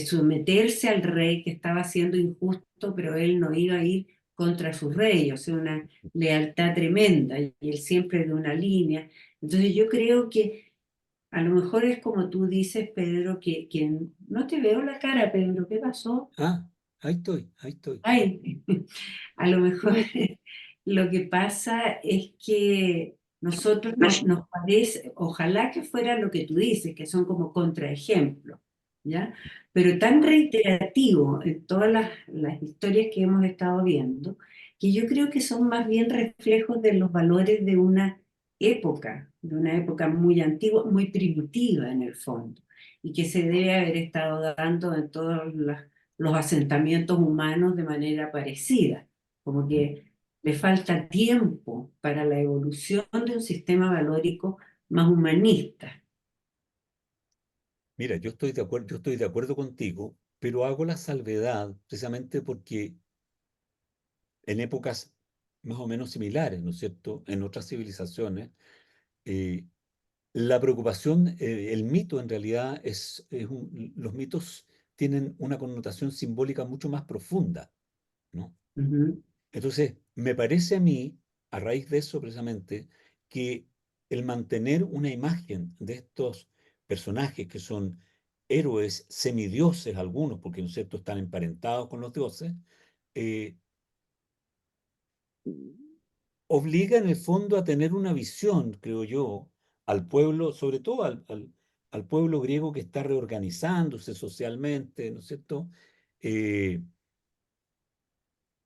someterse al rey que estaba siendo injusto, pero él no iba a ir contra su rey, o sea, una lealtad tremenda y él siempre de una línea. Entonces yo creo que a lo mejor es como tú dices, Pedro, que no te veo la cara, Pedro, ¿qué pasó? Ah, ahí estoy, ahí estoy. Ay, a lo mejor lo que pasa es que nosotros nos parece, ojalá que fuera lo que tú dices, que son como contraejemplos, ¿ya? Pero tan reiterativo en todas las historias que hemos estado viendo, que yo creo que son más bien reflejos de los valores de una época muy antigua, muy primitiva en el fondo, y que se debe haber estado dando en todas los asentamientos humanos de manera parecida, como que le falta tiempo para la evolución de un sistema valórico más humanista. Mira, yo estoy de acuerdo contigo, pero hago la salvedad precisamente porque en épocas más o menos similares, ¿no es cierto? En otras civilizaciones, eh, la preocupación, el mito en realidad los mitos tienen una connotación simbólica mucho más profunda, ¿no? Ujú, Entonces, me parece a mí, a raíz de eso precisamente, que el mantener una imagen de estos personajes que son héroes, semidioses algunos, porque no es cierto, están emparentados con los dioses, eh, obliga en el fondo a tener una visión, creo yo, al pueblo, sobre todo al pueblo griego que está reorganizándose socialmente, ¿no es cierto? Eh,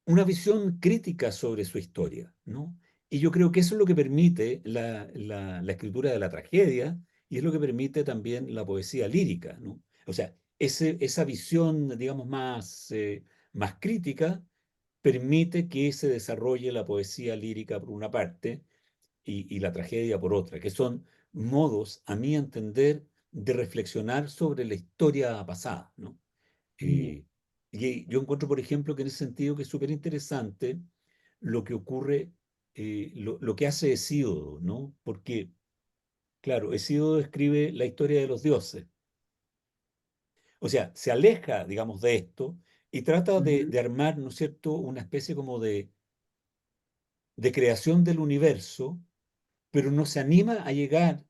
una visión crítica sobre su historia, ¿no? Y yo creo que eso es lo que permite la escritura de la tragedia y es lo que permite también la poesía lírica, ¿no? O sea, esa visión, digamos, más crítica permite que se desarrolle la poesía lírica por una parte y la tragedia por otra, que son modos, a mi entender, de reflexionar sobre la historia pasada, ¿no? mm, Eh, y yo encuentro, por ejemplo, que en ese sentido que es súper interesante lo que ocurre, lo que hace Hesíodo, ¿no? Porque, claro, Hesíodo escribe la historia de los dioses. O sea, se aleja, digamos, de esto y trata ujú, de armar, ¿no es cierto?, una especie como de creación del universo, pero no se anima a llegar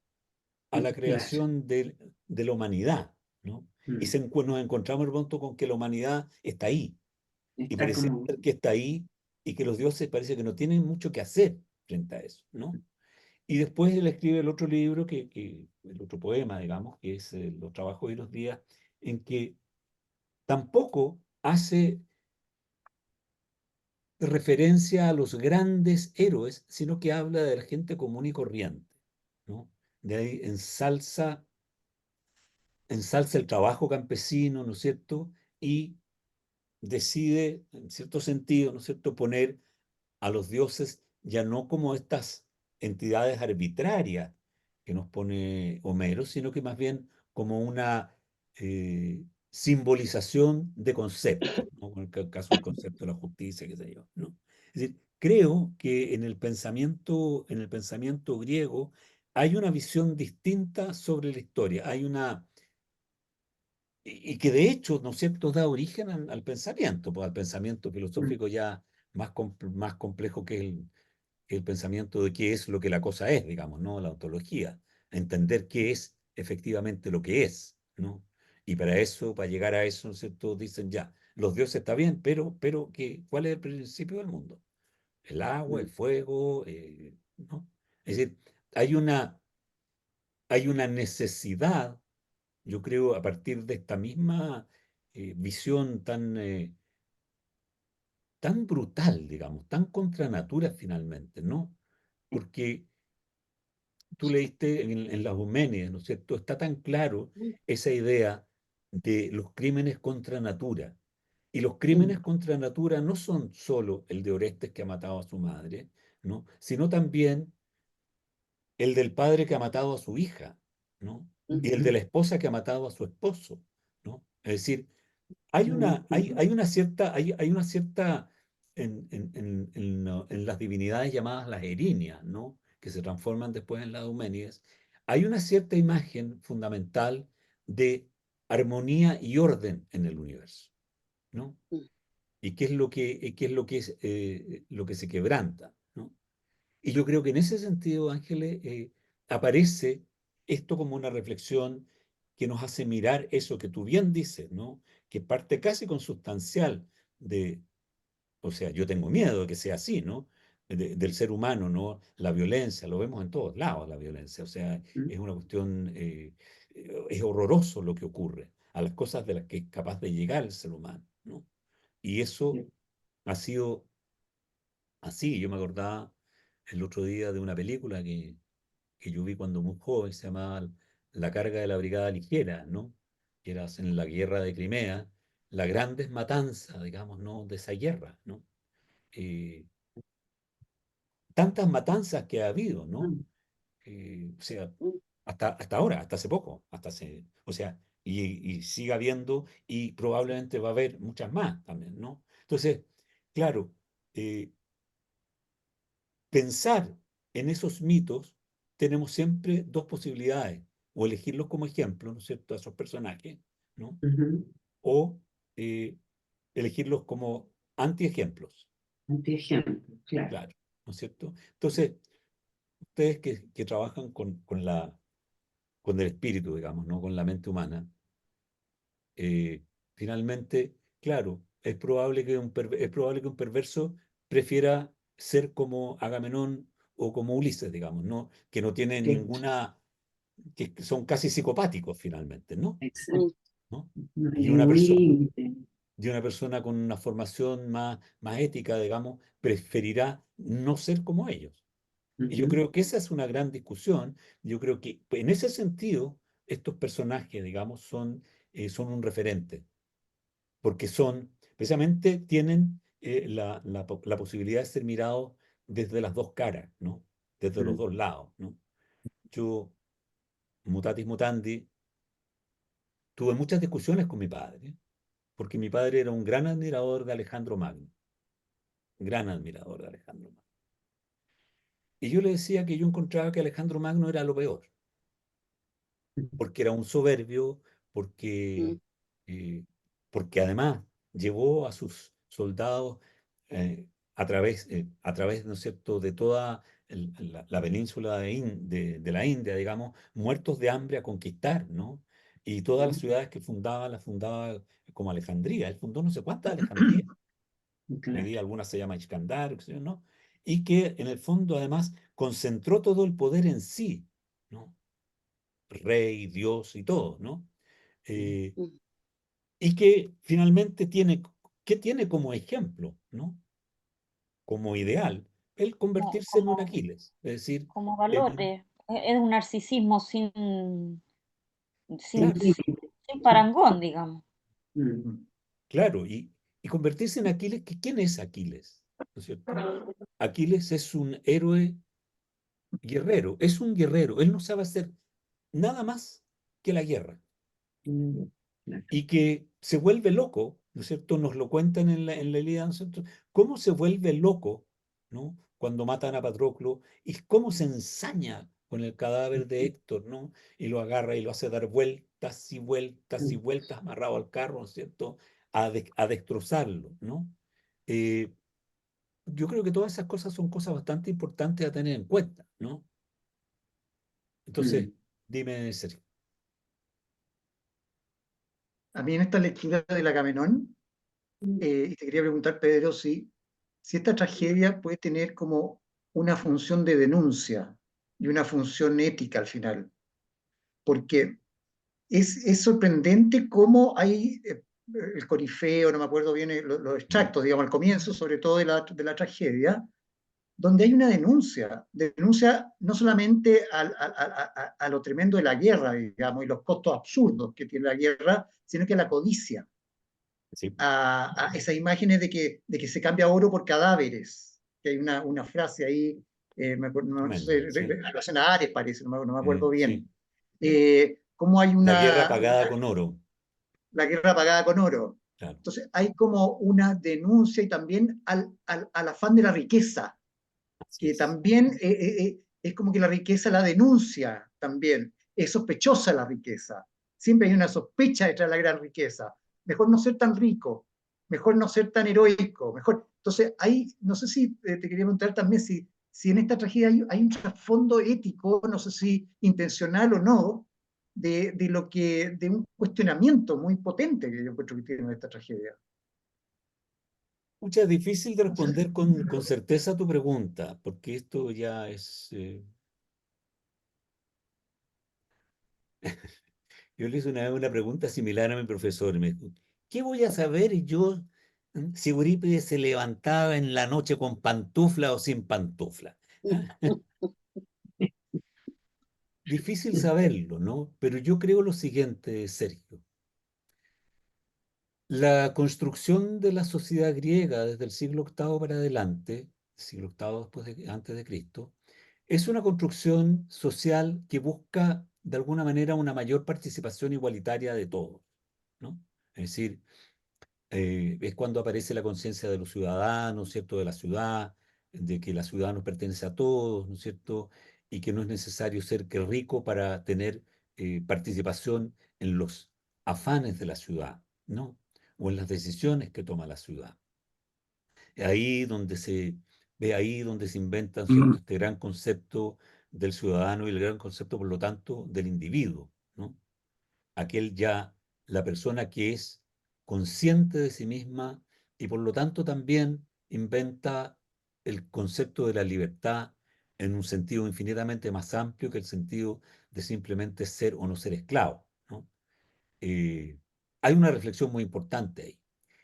a la claro, creación de la humanidad, ¿no? Y mm, nos encontramos de pronto con que la humanidad está ahí, y está parece como, ser que está ahí y que los dioses parece que no tienen mucho que hacer frente a eso, ¿no? Y después él escribe el otro libro, el otro poema, digamos, que es Los trabajos y los días, en que tampoco hace referencia a los grandes héroes, sino que habla de la gente común y corriente, ¿no? De ahí ensalza el trabajo campesino, ¿no es cierto? Y decide, en cierto sentido, ¿no es cierto?, poner a los dioses ya no como estas entidades arbitrarias que nos pone Homero, sino que más bien como una simbolización de conceptos, ¿no? En el caso del concepto de la justicia, qué sé yo, ¿no? Es decir, creo que en el pensamiento griego hay una visión distinta sobre la historia, hay una y que de hecho, ¿no es cierto?, da origen al pensamiento, pues al pensamiento mm, filosófico ya más complejo que el pensamiento de qué es lo que la cosa es, digamos, ¿no? La ontología, entender qué es efectivamente lo que es, ¿no? Y para eso, para llegar a eso, ¿no es cierto?, dicen ya, los dioses está bien, pero ¿cuál es el principio del mundo? El agua, el mm, fuego, ¿no? Es decir, hay hay una necesidad, yo creo, a partir de esta misma visión tan brutal, digamos, tan contra natura finalmente, ¿no? Porque tú leíste en las Euménides, ¿no es cierto? Está tan claro esa idea de los crímenes contra natura. Y los crímenes mm, contra natura no son solo el de Orestes que ha matado a su madre, ¿no? Sino también el del padre que ha matado a su hija, ¿no? Y el de ujú, la esposa que ha matado a su esposo, ¿no? Es decir, ujú, hay una cierta en las divinidades llamadas las erinias, ¿no? Que se transforman después en las Euménides, hay una cierta imagen fundamental de armonía y orden en el universo, ¿no? Y qué es lo que se quebranta, ¿no? Y yo creo que en ese sentido, Ángeles, aparece esto como una reflexión que nos hace mirar eso que tú bien dices, ¿no? Que parte casi consustancial de, o sea, yo tengo miedo de que sea así, ¿no? Del ser humano, ¿no? La violencia, lo vemos en todos lados, la violencia, o sea, mm, es una cuestión, es horroroso lo que ocurre, a las cosas de las que es capaz de llegar el ser humano, ¿no? Y eso sí, ha sido así, yo me acordaba el otro día de una película que yo vi cuando muy joven, se llamaba La carga de la brigada ligera, ¿no? Que era en la guerra de Crimea, la grandes matanza, digamos, ¿no? De esa guerra, ¿no? Eh, tantas matanzas que ha habido, ¿no? mm, O sea, hasta ahora, hasta hace poco, o sea, y siga habiendo, y probablemente va a haber muchas más también, ¿no? Entonces, claro, eh, pensar en esos mitos, tenemos siempre dos posibilidades: o elegirlos como ejemplo, ¿no es cierto?, a esos personajes, ¿no? Ujú. O eh, elegirlos como antiejemplos, Antiejemplo, claro. claro, ¿no es cierto? Entonces, ustedes que trabajan con el espíritu, digamos, ¿no? Con la mente humana, finalmente, claro, es probable que un perverso prefiera ser como Agamenón o como Ulises, digamos, ¿no? Que no tienen Sí, ninguna, que son casi psicopáticos finalmente, ¿no? exacto. ¿No? No hay Y una ningún persona, límite. y una persona con una formación más ética, digamos, preferirá no ser como ellos. Y yo Ujú. creo que esa es una gran discusión. Yo creo que en ese sentido, estos personajes, digamos, son un referente, porque precisamente tienen la posibilidad de ser mirados desde las dos caras, ¿no? Desde los Mm. dos lados, ¿no? Yo, mutatis mutandi, tuve muchas discusiones con mi padre, porque mi padre era un gran admirador de Alejandro Magno, gran admirador de Alejandro Magno. Y yo le decía que yo encontraba que Alejandro Magno era lo peor, porque era un soberbio, porque, Mm. eh, porque además llevó a sus soldados eh, a través, ¿no es cierto?, de toda la península de la India, digamos, muertos de hambre a conquistar, ¿no? Y todas las ciudades que fundaba, las fundaba como Alejandría. Él fundó no sé cuántas Alejandrías. Hoy Claro. día algunas se llama Iskandar, qué sé yo, ¿no? Y que en el fondo además concentró todo el poder en sí, ¿no? Rey, Dios y todo, ¿no? Eh, Mm. y que finalmente ¿qué tiene como ejemplo, ¿no? Como ideal, el Como, convertirse en un como, Aquiles, es decir, como en un, valores. Es un narcisismo Sin sin, claro, sin, límite. sin parangón, digamos. Mm. claro, y convertirse en Aquiles, ¿quién es Aquiles? ¿No es cierto? Aquiles es un héroe guerrero, es un guerrero, él no sabe hacer nada más que la guerra, Mm. Claro. y que se vuelve loco, ¿no es cierto? Nos lo cuentan en la Ilíada, ¿no es cierto? Cómo se vuelve loco, ¿no? Cuando matan a Patroclo, y cómo se ensaña con el cadáver de Héctor, ¿no? Y lo agarra y lo hace dar vueltas y vueltas y Mm. vueltas amarrado al carro, ¿no es cierto? A destrozarlo, ¿no? Eh, yo creo que todas esas cosas son cosas bastante importantes a tener en cuenta, ¿no? Entonces, Mm. dime, Sergio. A mí en esta lectura de la Agamenón, y te quería preguntar, Pedro, si esta tragedia puede tener como una función de denuncia y una función ética al final, porque es sorprendente cómo hay el corifeo, no me acuerdo bien los extractos, digamos, al comienzo, sobre todo de la tragedia, donde hay una denuncia no solamente a lo tremendo de la guerra, digamos, y los costos absurdos que tiene la guerra, sino que a la codicia, Sí, a esas imágenes de que se cambia oro por cadáveres, que hay una frase ahí, no sé, tremenda, sí. relación a Ares parece, no me acuerdo Sí. bien. Cómo hay La guerra pagada con oro, la guerra pagada con oro. claro. Entonces hay como una denuncia y también al afán de la riqueza, Así que es. también es como que la riqueza la denuncia también. Es sospechosa la riqueza. Siempre hay una sospecha detrás de la gran riqueza. Mejor no ser tan rico, mejor no ser tan heroico, mejor. Entonces, ahí, no sé si te quería preguntar también si en esta tragedia hay un trasfondo ético, no sé si intencional o no, de un cuestionamiento muy potente que yo encuentro que tiene esta tragedia. Pucha, es difícil de responder con certeza a tu pregunta, porque esto ya es... Yo le hice una vez una pregunta similar a mi profesor. Me dijo, ¿qué voy a saber yo si Eurípides se levantaba en la noche con pantufla o sin pantufla? ¿Ah? Difícil saberlo, ¿no? Pero yo creo lo siguiente, Sergio. La construcción de la sociedad griega desde el siglo VIII para adelante, siglo VIII antes de Cristo, es una construcción social que busca de alguna manera, una mayor participación igualitaria de todos, ¿no? Es decir, es cuando aparece la conciencia de los ciudadanos, ¿cierto? De la ciudad, de que la ciudad nos pertenece a todos, ¿no es cierto? Y que no es necesario ser que rico para tener participación en los afanes de la ciudad, ¿no? O en las decisiones que toma la ciudad. Ahí donde se ve ahí donde se inventan, ¿cierto? Este gran concepto del ciudadano y el gran concepto, por lo tanto, del individuo, ¿no? Aquel ya, la persona que es consciente de sí misma y por lo tanto también inventa el concepto de la libertad en un sentido infinitamente más amplio que el sentido de simplemente ser o no ser esclavo, ¿no? Eh, Hay una reflexión muy importante ahí.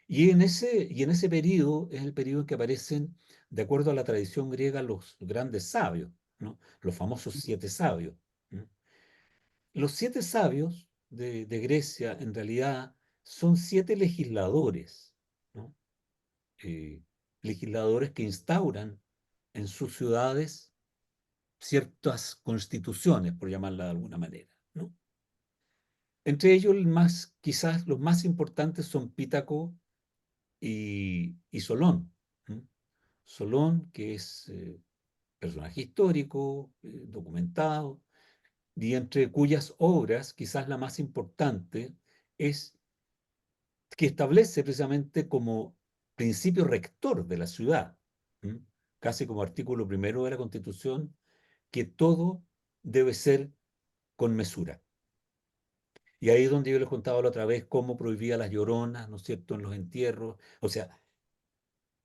Y en ese periodo es el periodo en que aparecen, de acuerdo a la tradición griega, los grandes sabios, ¿no? Los famosos siete sabios, ¿no? Los siete sabios de Grecia, en realidad, son siete legisladores, ¿no? Eh, Legisladores que instauran en sus ciudades ciertas constituciones, por llamarla de alguna manera, ¿no? Entre ellos, quizás los más importantes son Pítaco y Solón, ¿no? Solón, que es personaje histórico, documentado, y entre cuyas obras, quizás la más importante, es que establece precisamente como principio rector de la ciudad, ¿m? Casi como artículo primero de la Constitución, que todo debe ser con mesura. Y ahí es donde yo les contaba la otra vez cómo prohibía las lloronas, ¿no es cierto?, en los entierros. O sea,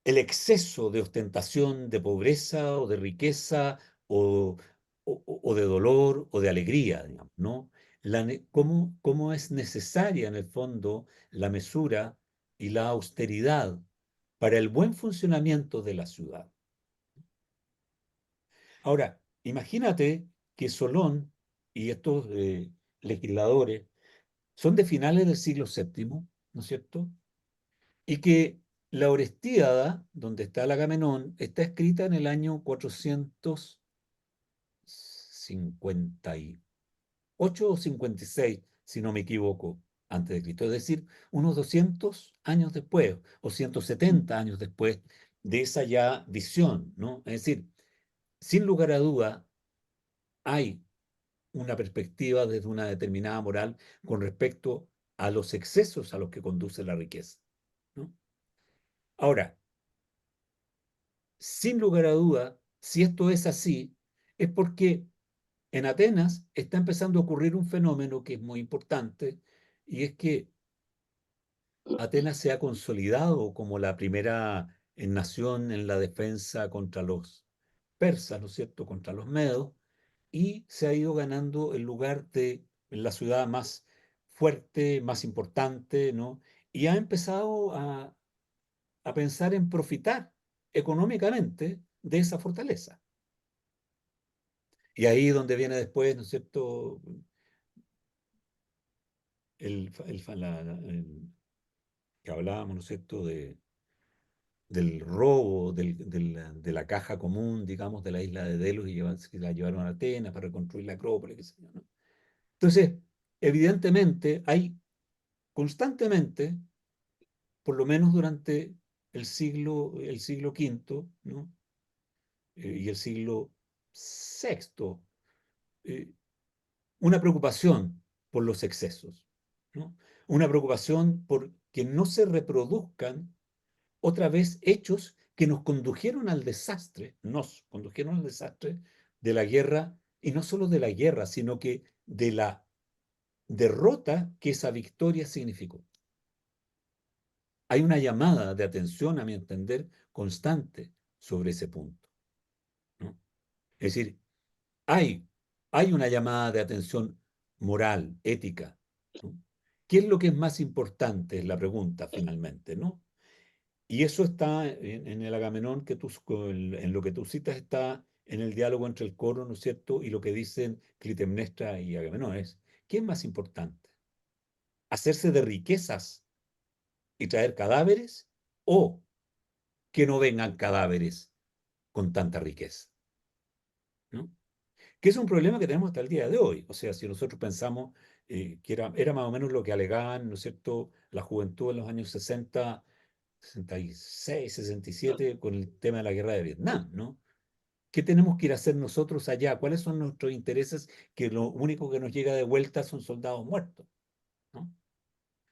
el exceso de ostentación, de pobreza o de riqueza o, o de dolor o de alegría, digamos, ¿no? Cómo es necesaria en el fondo la mesura y la austeridad para el buen funcionamiento de la ciudad. Ahora, imagínate que Solón y estos legisladores son de finales del siglo VII, ¿no es cierto? Y que la Orestíada, donde está el Agamenón, está escrita en el año 458 o 56, si no me equivoco, antes de Cristo. Es decir, unos 200 años después, o 170 años después de esa ya visión, ¿no? Es decir, sin lugar a duda, hay una perspectiva desde una determinada moral con respecto a los excesos a los que conduce la riqueza, ¿no? Ahora, sin lugar a duda, si esto es así, es porque en Atenas está empezando a ocurrir un fenómeno que es muy importante, y es que Atenas se ha consolidado como la primera nación en la defensa contra los persas, ¿no es cierto?, contra los medos, y se ha ido ganando el lugar de la ciudad más fuerte, más importante, ¿no? Y ha empezado a pensar en profitar económicamente de esa fortaleza. Y ahí donde viene después, ¿no es cierto?, que hablábamos, ¿no es cierto?, del robo de la caja común, digamos, de la isla de Delos y que la llevaron a Atenas para reconstruir la Acrópolis, qué sé yo, ¿no? Entonces, evidentemente, hay constantemente, por lo menos durante el siglo V, ¿no? Y el siglo VI, eh, una preocupación por los excesos, ¿no? Una preocupación por que no se reproduzcan otra vez hechos que nos condujeron al desastre de la guerra, y no solo de la guerra, sino que de la derrota que esa victoria significó. Hay una llamada de atención, a mi entender, constante sobre ese punto, ¿no? Es decir, hay, hay una llamada de atención moral, ética, ¿no? ¿Qué es lo que es más importante? Es la pregunta finalmente, ¿no? Y eso está en el Agamenón, en lo que tú citas, está en el diálogo entre el coro, ¿no es cierto? Y lo que dicen Clitemnestra y Agamenón es, ¿qué es más importante? ¿Hacerse de riquezas y traer cadáveres, o que no vengan cadáveres con tanta riqueza, ¿no? que es un problema que tenemos hasta el día de hoy. O sea, si nosotros pensamos que era más o menos lo que alegaban, ¿no es cierto?, la juventud en los años 60, 66, 67, con el tema de la guerra de Vietnam, ¿no? ¿Qué tenemos que ir a hacer nosotros allá? ¿Cuáles son nuestros intereses? Que lo único que nos llega de vuelta son soldados muertos, ¿no?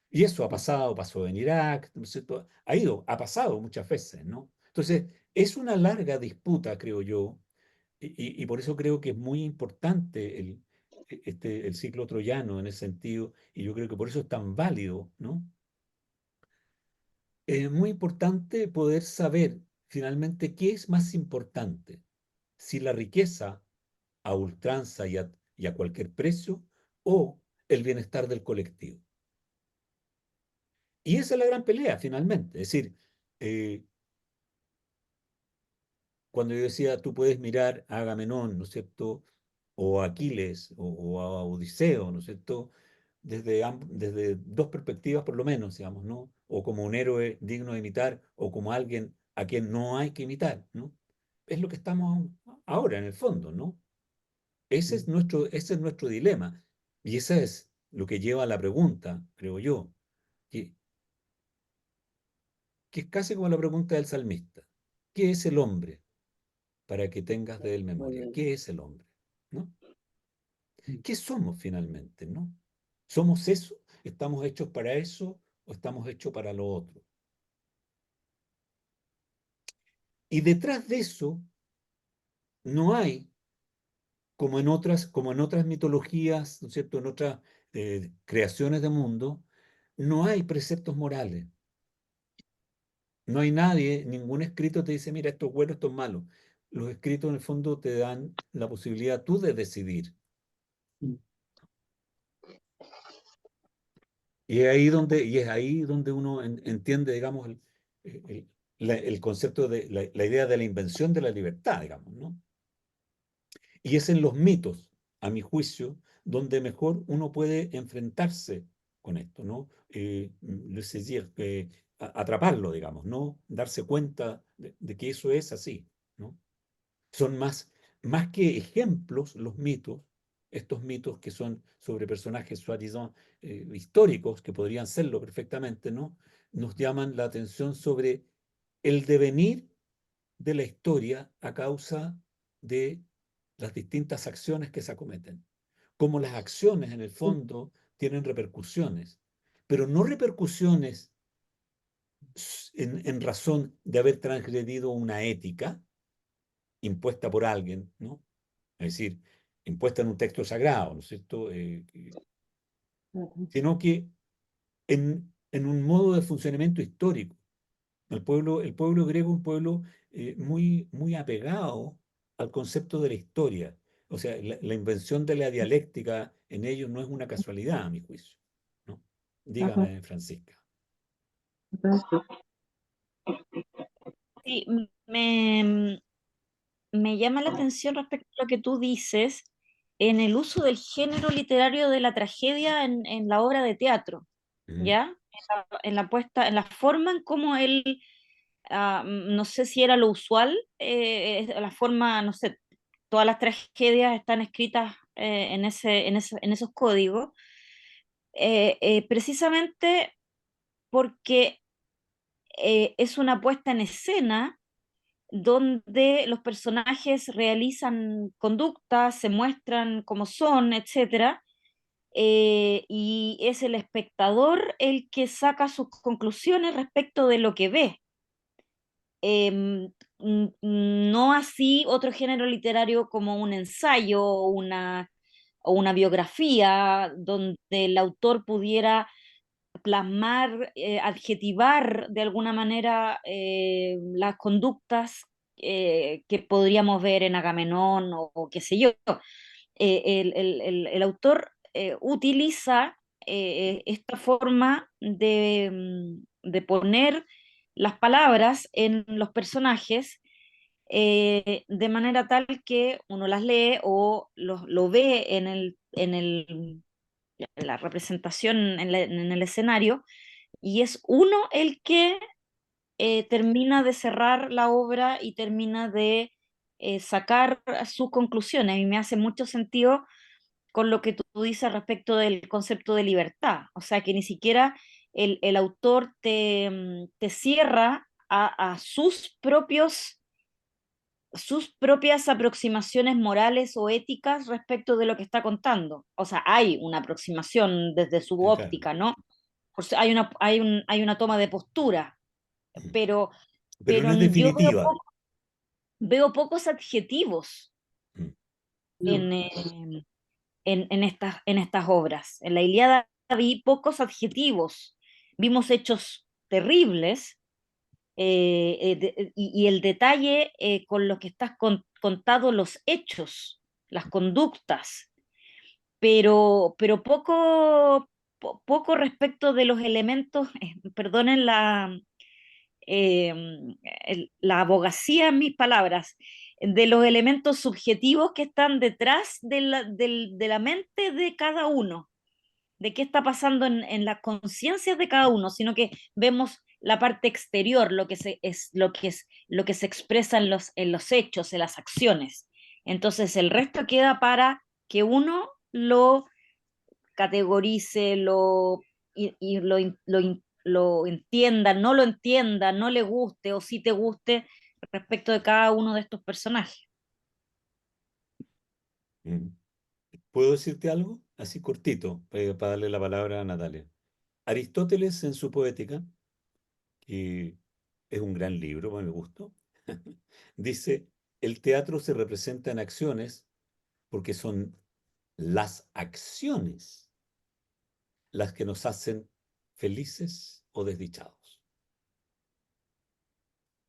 Y eso ha pasado, pasó en Irak, ¿no es cierto? Ha pasado muchas veces, ¿no? Entonces, es una larga disputa, creo yo, y por eso creo que es muy importante el ciclo troyano en ese sentido, y yo creo que por eso es tan válido, ¿no? Es muy importante poder saber finalmente qué es más importante, si la riqueza a ultranza y a cualquier precio, o el bienestar del colectivo. Y esa es la gran pelea, finalmente. Es decir, eh, cuando yo decía, tú puedes mirar a Agamenón, ¿no es cierto?, o a Aquiles, o a Odiseo, ¿no es cierto?, desde dos perspectivas por lo menos, digamos, ¿no? O como un héroe digno de imitar, o como alguien a quien no hay que imitar, ¿no? Es lo que estamos ahora, en el fondo, ¿no? Ese es nuestro dilema. Y ese es lo que lleva a la pregunta, creo yo, que, que es casi como la pregunta del salmista. ¿Qué es el hombre? Para que tengas de él memoria. ¿Qué es el hombre? ¿No? ¿Qué somos finalmente? ¿No? ¿Somos eso? ¿Estamos hechos para eso o estamos hechos para lo otro? Y detrás de eso no hay, como en otras mitologías, ¿no es cierto?, en otras creaciones de mundo, no hay preceptos morales. No hay nadie, ningún escrito te dice, mira, esto es bueno, esto es malo. Los escritos en el fondo te dan la posibilidad tú de decidir. Y es ahí donde uno entiende, digamos, el concepto de la idea de la invención de la libertad, digamos, ¿no? Y es en los mitos, a mi juicio, donde mejor uno puede enfrentarse con esto, ¿no? Es decir, atraparlo, digamos, ¿no? Darse cuenta de que eso es así, ¿no? Son más que ejemplos los mitos, estos mitos que son sobre personajes soi-disant históricos, que podrían serlo perfectamente, ¿no? Nos llaman la atención sobre el devenir de la historia a causa de las distintas acciones que se acometen. Como las acciones, en el fondo, tienen repercusiones, pero no repercusiones en razón de haber transgredido una ética impuesta por alguien, ¿no? Es decir, impuesta en un texto sagrado, ¿no es cierto? Sino que en un modo de funcionamiento histórico. El pueblo griego es un pueblo muy, muy apegado al concepto de la historia. O sea, la invención de la dialéctica en ellos no es una casualidad, a mi juicio, ¿no? Ajá. Dígame, Francisca. Sí, me llama la atención respecto a lo que tú dices en el uso del género literario de la tragedia en la obra de teatro, Ujú. ¿ya? En la puesta, en la forma en cómo él, no sé si era lo usual, la forma, no sé, todas las tragedias están escritas en esos códigos, precisamente porque es una puesta en escena donde los personajes realizan conductas, se muestran como son, etcétera, y es el espectador el que saca sus conclusiones respecto de lo que ve. No así otro género literario como un ensayo o una biografía, donde el autor pudiera plasmar, adjetivar de alguna manera las conductas que podríamos ver en Agamenón o qué sé yo. El autor utiliza esta forma de poner las palabras en los personajes de manera tal que uno las lee o lo ve en la representación en el escenario, y es uno el que termina de cerrar la obra y termina de sacar sus conclusiones. Y me hace mucho sentido con lo que tú dices respecto del concepto de libertad. O sea, que ni siquiera el autor te cierra a sus propias aproximaciones morales o éticas respecto de lo que está contando. O sea, hay una aproximación desde su Claro. óptica, ¿no? Hay una toma de postura, pero, Pero no es yo definitiva. veo pocos adjetivos Mm. en, en estas obras. En la Ilíada vi pocos adjetivos, vimos hechos terribles, y el detalle con lo que estás contado los hechos, las conductas, pero poco respecto de los elementos, perdonen eh, la abogacía en mis palabras, de los elementos subjetivos que están detrás de la mente de cada uno, de qué está pasando en las conciencias de cada uno, sino que vemos la parte exterior, lo que se expresa en los hechos, en las acciones. Entonces el resto queda para que uno lo categorice, lo entienda, no lo entienda, no le guste o sí te guste respecto de cada uno de estos personajes. Mm. ¿Puedo decirte algo? Así cortito, para darle la palabra a Natalia. Aristóteles en su Poética, que es un gran libro, a mi gusto, dice, el teatro se representa en acciones porque son las acciones las que nos hacen felices o desdichados.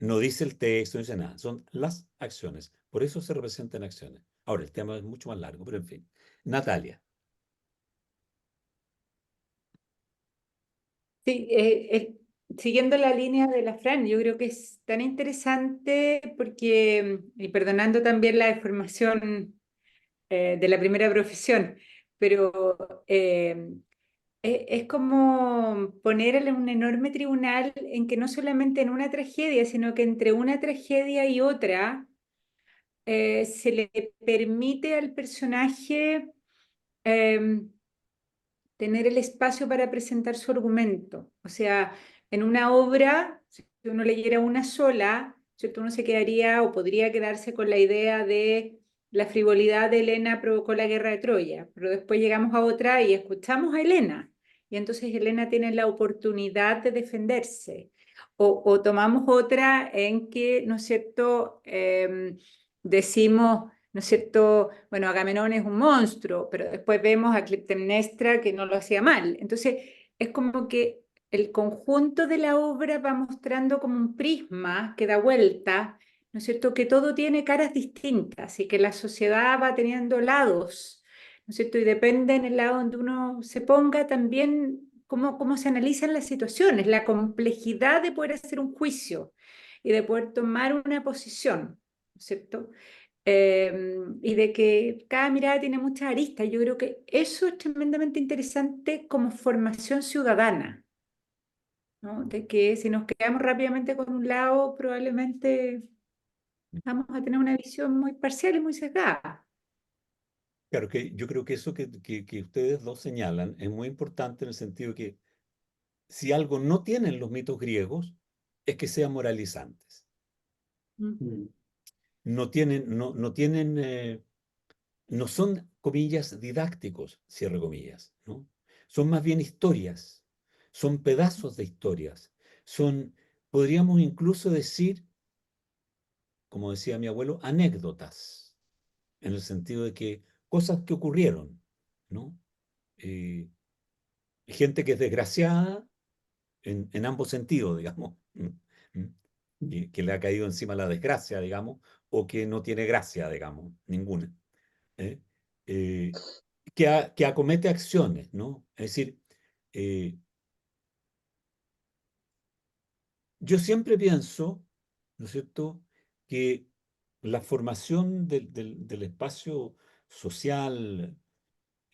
No dice el texto, no dice nada, son las acciones. Por eso se representan acciones. Ahora, el tema es mucho más largo, pero en fin. Natalia. Sí, siguiendo la línea de la Fran, yo creo que es tan interesante porque, y perdonando también la deformación de la primera profesión, pero es como poner un enorme tribunal en que no solamente en una tragedia, sino que entre una tragedia y otra se le permite al personaje tener el espacio para presentar su argumento. O sea, en una obra, si uno leyera una sola, ¿cierto? Uno se quedaría o podría quedarse con la idea de la frivolidad de Helena provocó la guerra de Troya, pero después llegamos a otra y escuchamos a Helena. Y entonces Helena tiene la oportunidad de defenderse. O tomamos otra en que, ¿no es cierto?, decimos, ¿no es cierto? Bueno, Agamenón es un monstruo, pero después vemos a Clitemnestra que no lo hacía mal. Entonces, es como que el conjunto de la obra va mostrando como un prisma que da vuelta, ¿no es cierto? Que todo tiene caras distintas y que la sociedad va teniendo lados, ¿no es cierto? Y depende en el lado donde uno se ponga también cómo se analizan las situaciones, la complejidad de poder hacer un juicio y de poder tomar una posición, ¿no es cierto? Y de que cada mirada tiene muchas aristas. Yo creo que eso es tremendamente interesante como formación ciudadana, ¿no? De que si nos quedamos rápidamente con un lado, probablemente vamos a tener una visión muy parcial y muy sesgada. Claro que yo creo que eso que ustedes dos señalan es muy importante en el sentido de que si algo no tienen los mitos griegos es que sean moralizantes. Mm. No tienen, no son, comillas, didácticos, cierre comillas, ¿no? Son más bien historias, son pedazos de historias, son, podríamos incluso decir, como decía mi abuelo, anécdotas, en el sentido de que cosas que ocurrieron, ¿no? Eh, gente que es desgraciada en ambos sentidos, digamos, que le ha caído encima la desgracia, digamos, o que no tiene gracia, digamos, ninguna. ¿Eh? Eh, que acomete acciones, ¿no? Es decir, eh, yo siempre pienso, ¿no es cierto?, que la formación del espacio social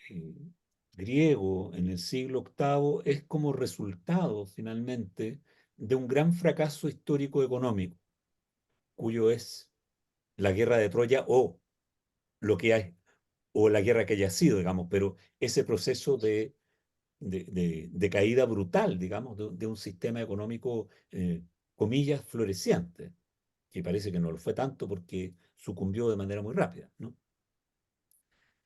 eh, griego en el siglo VIII es como resultado, finalmente, de un gran fracaso histórico económico, cuyo es la guerra de Troya o lo que hay, o la guerra que haya sido, digamos, pero ese proceso de caída brutal, digamos, de un sistema económico, comillas, floreciente, que parece que no lo fue tanto porque sucumbió de manera muy rápida, ¿no?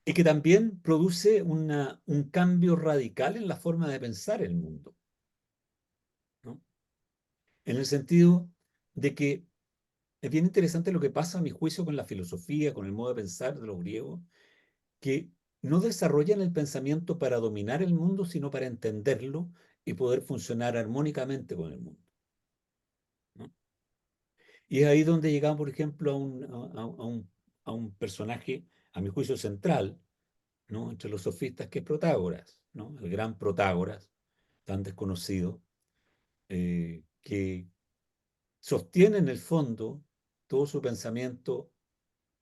Y que también produce un cambio radical en la forma de pensar el mundo, ¿no? En el sentido de que es bien interesante lo que pasa, a mi juicio, con la filosofía, con el modo de pensar de los griegos, que no desarrollan el pensamiento para dominar el mundo, sino para entenderlo y poder funcionar armónicamente con el mundo, ¿no? Y es ahí donde llegamos, por ejemplo, a un personaje, a mi juicio, central, ¿no? Entre los sofistas, que es Protágoras, ¿no? El gran Protágoras, tan desconocido, que sostiene en el fondo todo su pensamiento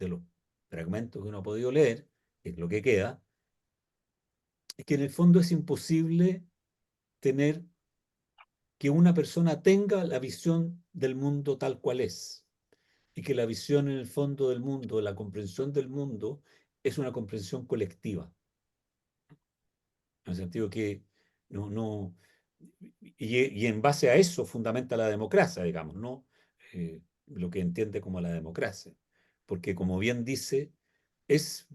de los fragmentos que uno ha podido leer, que es lo que queda, es que en el fondo es imposible tener que una persona tenga la visión del mundo tal cual es, y que la visión en el fondo del mundo, la comprensión del mundo, es una comprensión colectiva, en el sentido que no, y en base a eso fundamenta la democracia, digamos, ¿no? Lo que entiende como la democracia. Porque como bien dice, es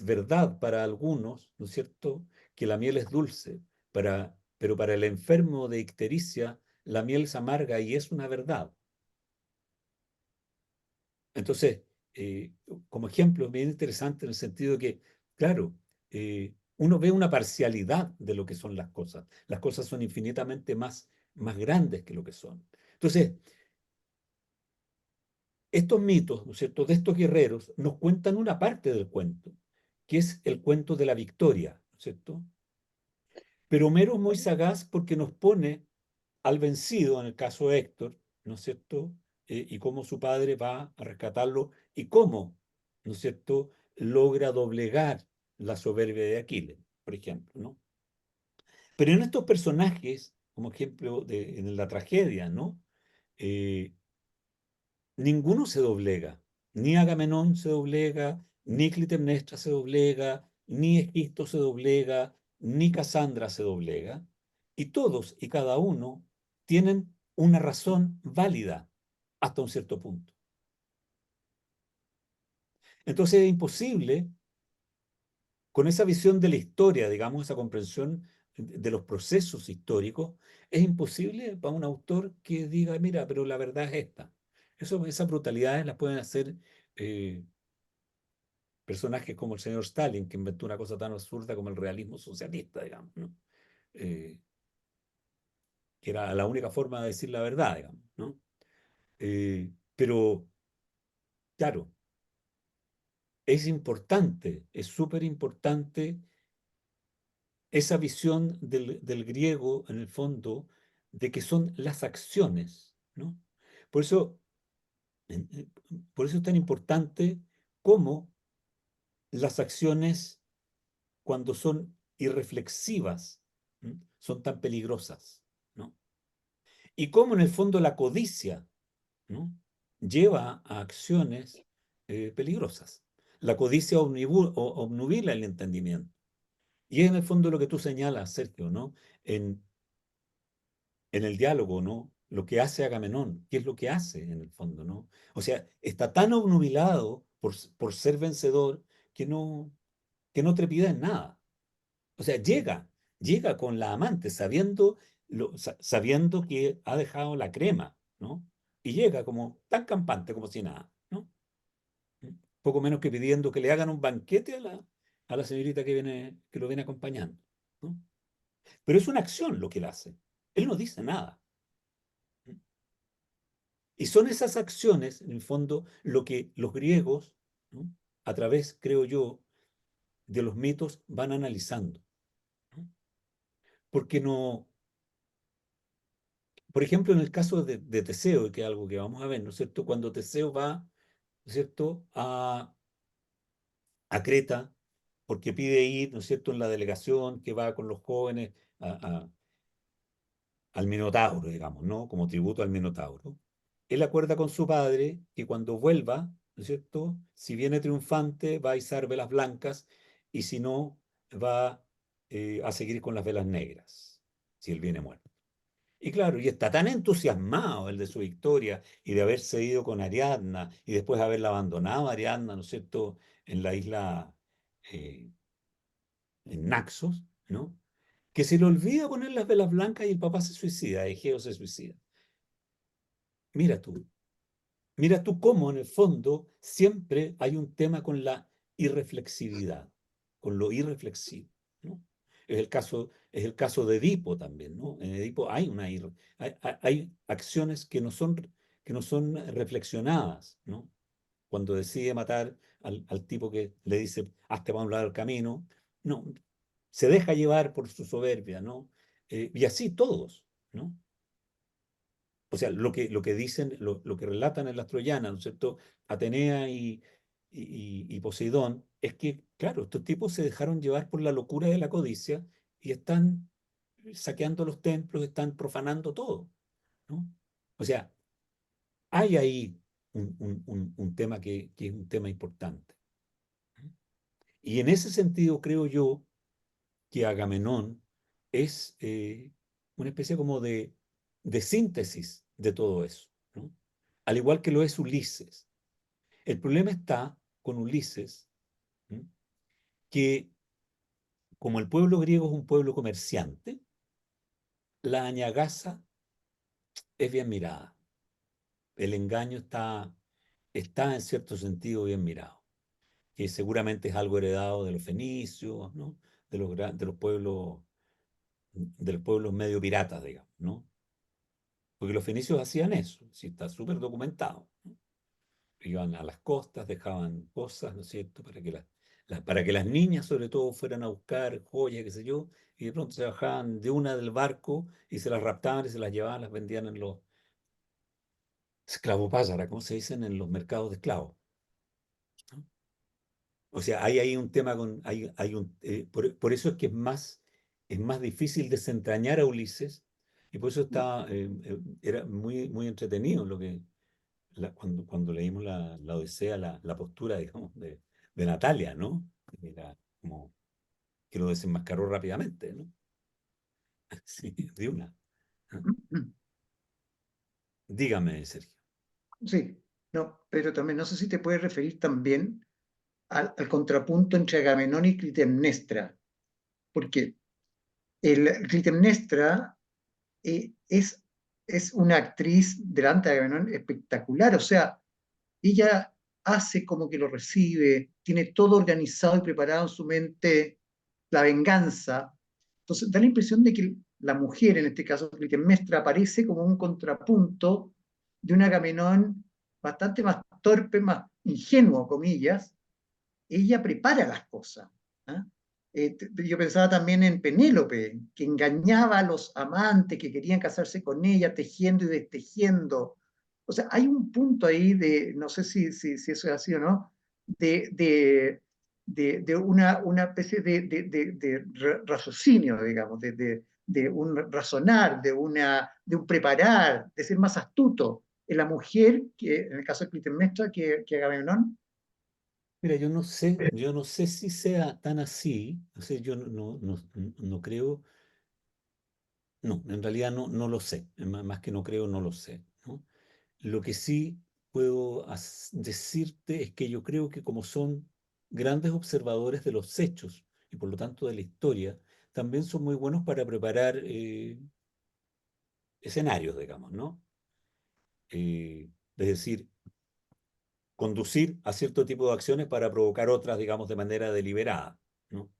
verdad para algunos, ¿no es cierto?, que la miel es dulce, pero para el enfermo de ictericia la miel es amarga y es una verdad. Entonces, eh, como ejemplo, es bien interesante en el sentido de que, claro, uno ve una parcialidad de lo que son las cosas. Las cosas son infinitamente más grandes que lo que son. Entonces, estos mitos, ¿no es cierto?, de estos guerreros, nos cuentan una parte del cuento, que es el cuento de la victoria, ¿no es cierto? Pero Homero es muy sagaz porque nos pone al vencido, en el caso de Héctor, ¿no es cierto? Y cómo su padre va a rescatarlo y cómo, ¿no es cierto?, logra doblegar la soberbia de Aquiles, por ejemplo, ¿no? Pero en estos personajes, como ejemplo en la tragedia, ¿no? Eh, Ninguno se doblega, ni Agamenón se doblega, ni Clitemnestra se doblega, ni Egisto se doblega, ni Casandra se doblega, y todos y cada uno tienen una razón válida hasta un cierto punto. Entonces es imposible, con esa visión de la historia, digamos, esa comprensión de los procesos históricos, es imposible para un autor que diga, mira, pero la verdad es esta. Esas brutalidades las pueden hacer eh, personajes como el señor Stalin, que inventó una cosa tan absurda como el realismo socialista, digamos, ¿no? Eh, que era la única forma de decir la verdad, digamos, ¿no? Pero, claro, es importante, es súper importante esa visión del griego, en el fondo, de que son las acciones, ¿no? Por eso, por eso es tan importante cómo las acciones, cuando son irreflexivas, ¿m?, son tan peligrosas, ¿no? Y cómo en el fondo la codicia, ¿no?, lleva a acciones peligrosas. La codicia obnubila el entendimiento. Y es en el fondo lo que tú señalas, Sergio, ¿no? En, en el diálogo, ¿no? Lo que hace Agamenón, ¿qué es lo que hace en el fondo, ¿no? O sea, está tan obnubilado por ser vencedor que no trepida en nada. O sea, llega con la amante sabiendo, sabiendo que ha dejado la crema, ¿no? Y llega como tan campante como si nada, ¿no? Poco menos que pidiendo que le hagan un banquete a la señorita que lo viene acompañando, ¿no? Pero es una acción lo que él hace. Él no dice nada. Y son esas acciones, en el fondo, lo que los griegos, ¿no?, a través, creo yo, de los mitos, van analizando, ¿no? Porque no, por ejemplo, en el caso de Teseo, que es algo que vamos a ver, ¿no es cierto? Cuando Teseo va, ¿no es cierto?, a Creta, porque pide ir, ¿no es cierto?, en la delegación que va con los jóvenes al Minotauro, digamos, ¿no?, como tributo al Minotauro. Él acuerda con su padre que cuando vuelva ¿no es cierto? Si viene triunfante, va a izar velas blancas, y si no, va a seguir con las velas negras, si él viene muerto. Y claro, y está tan entusiasmado el de su victoria y de haberse ido con Ariadna y después haberla abandonado a Ariadna, ¿no es cierto?, en la isla, eh, en Naxos, ¿no? Que se le olvida poner las velas blancas y el papá se suicida, Egeo se suicida. Mira tú, mira tú cómo en el fondo siempre hay un tema con la irreflexividad, con lo irreflexivo, ¿no? Es el caso de Edipo también, ¿no? En Edipo hay hay acciones que no son reflexionadas, ¿no? Cuando decide matar al tipo que le dice, hazte para un lado del camino, no, se deja llevar por su soberbia, ¿no? Y así todos, ¿no? O sea, lo que dicen, lo que relatan en las Troyanas, ¿no es cierto? Atenea y Poseidón, es que, claro, estos tipos se dejaron llevar por la locura de la codicia y están saqueando los templos, están profanando todo, ¿no? O sea, hay ahí un tema que es un tema importante. Y en ese sentido creo yo que Agamenón es una especie como de síntesis de todo eso, ¿no? Al igual que lo es Ulises. El problema está con Ulises, ¿no?, que como el pueblo griego es un pueblo comerciante, la añagaza es bien mirada. El engaño está en cierto sentido bien mirado, que seguramente es algo heredado de los fenicios, ¿no? De los pueblos medio piratas, digamos, ¿no? Porque los fenicios hacían eso, sí, está súper documentado, ¿no? Iban a las costas, dejaban cosas, ¿no es cierto?, para que las niñas, sobre todo, fueran a buscar joyas, qué sé yo, y de pronto se bajaban de una del barco y se las raptaban y se las llevaban, las vendían en los esclavopázara, ¿cómo se dicen?, en los mercados de esclavos, ¿no? O sea, hay ahí un tema por eso es que es más difícil desentrañar a Ulises, y por eso era muy, muy entretenido cuando leímos la Odisea, la postura, digamos, de Natalia, ¿no? Era como que lo desenmascaró rápidamente, ¿no? Sí, de una. Dígame, Sergio. Sí, no, pero también no sé si te puedes referir también al contrapunto entre Agamenón y Clitemnestra, porque Clitemnestra es una actriz delante de Agamenón espectacular, o sea, ella hace como que lo recibe, tiene todo organizado y preparado en su mente, la venganza. Entonces da la impresión de que la mujer, en este caso Clitemnestra, aparece como un contrapunto de un Agamenón bastante más torpe, más ingenuo, comillas. Ella prepara las cosas, ¿ah? Yo pensaba también en Penélope, que engañaba a los amantes que querían casarse con ella, tejiendo y destejiendo. O sea, hay un punto ahí de, no sé si eso es así o no, de, de, de una especie de raciocinio, digamos, de un razonar, de un preparar, de ser más astuto en la mujer, que en el caso de Clitemnestra, que Agamenón. Mira, yo no sé si sea tan así, o sea, yo no creo, no, en realidad no lo sé, más que no creo, no lo sé, ¿no? Lo que sí puedo decirte es que yo creo que como son grandes observadores de los hechos y por lo tanto de la historia, también son muy buenos para preparar escenarios, digamos, ¿no? Es decir, conducir a cierto tipo de acciones para provocar otras, digamos, de manera deliberada, ¿no?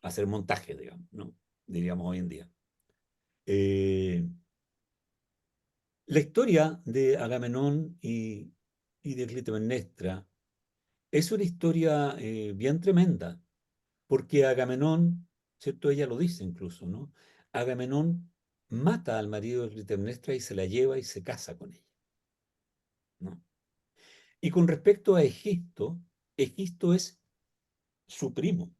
Hacer montaje, digamos, ¿no? Diríamos hoy en día. La historia de Agamenón y de Clitemnestra es una historia bien tremenda, porque Agamenón, ¿cierto? Ella lo dice incluso, ¿no? Agamenón mata al marido de Clitemnestra y se la lleva y se casa con ella, ¿no? Y con respecto a Egisto, Egisto es su primo,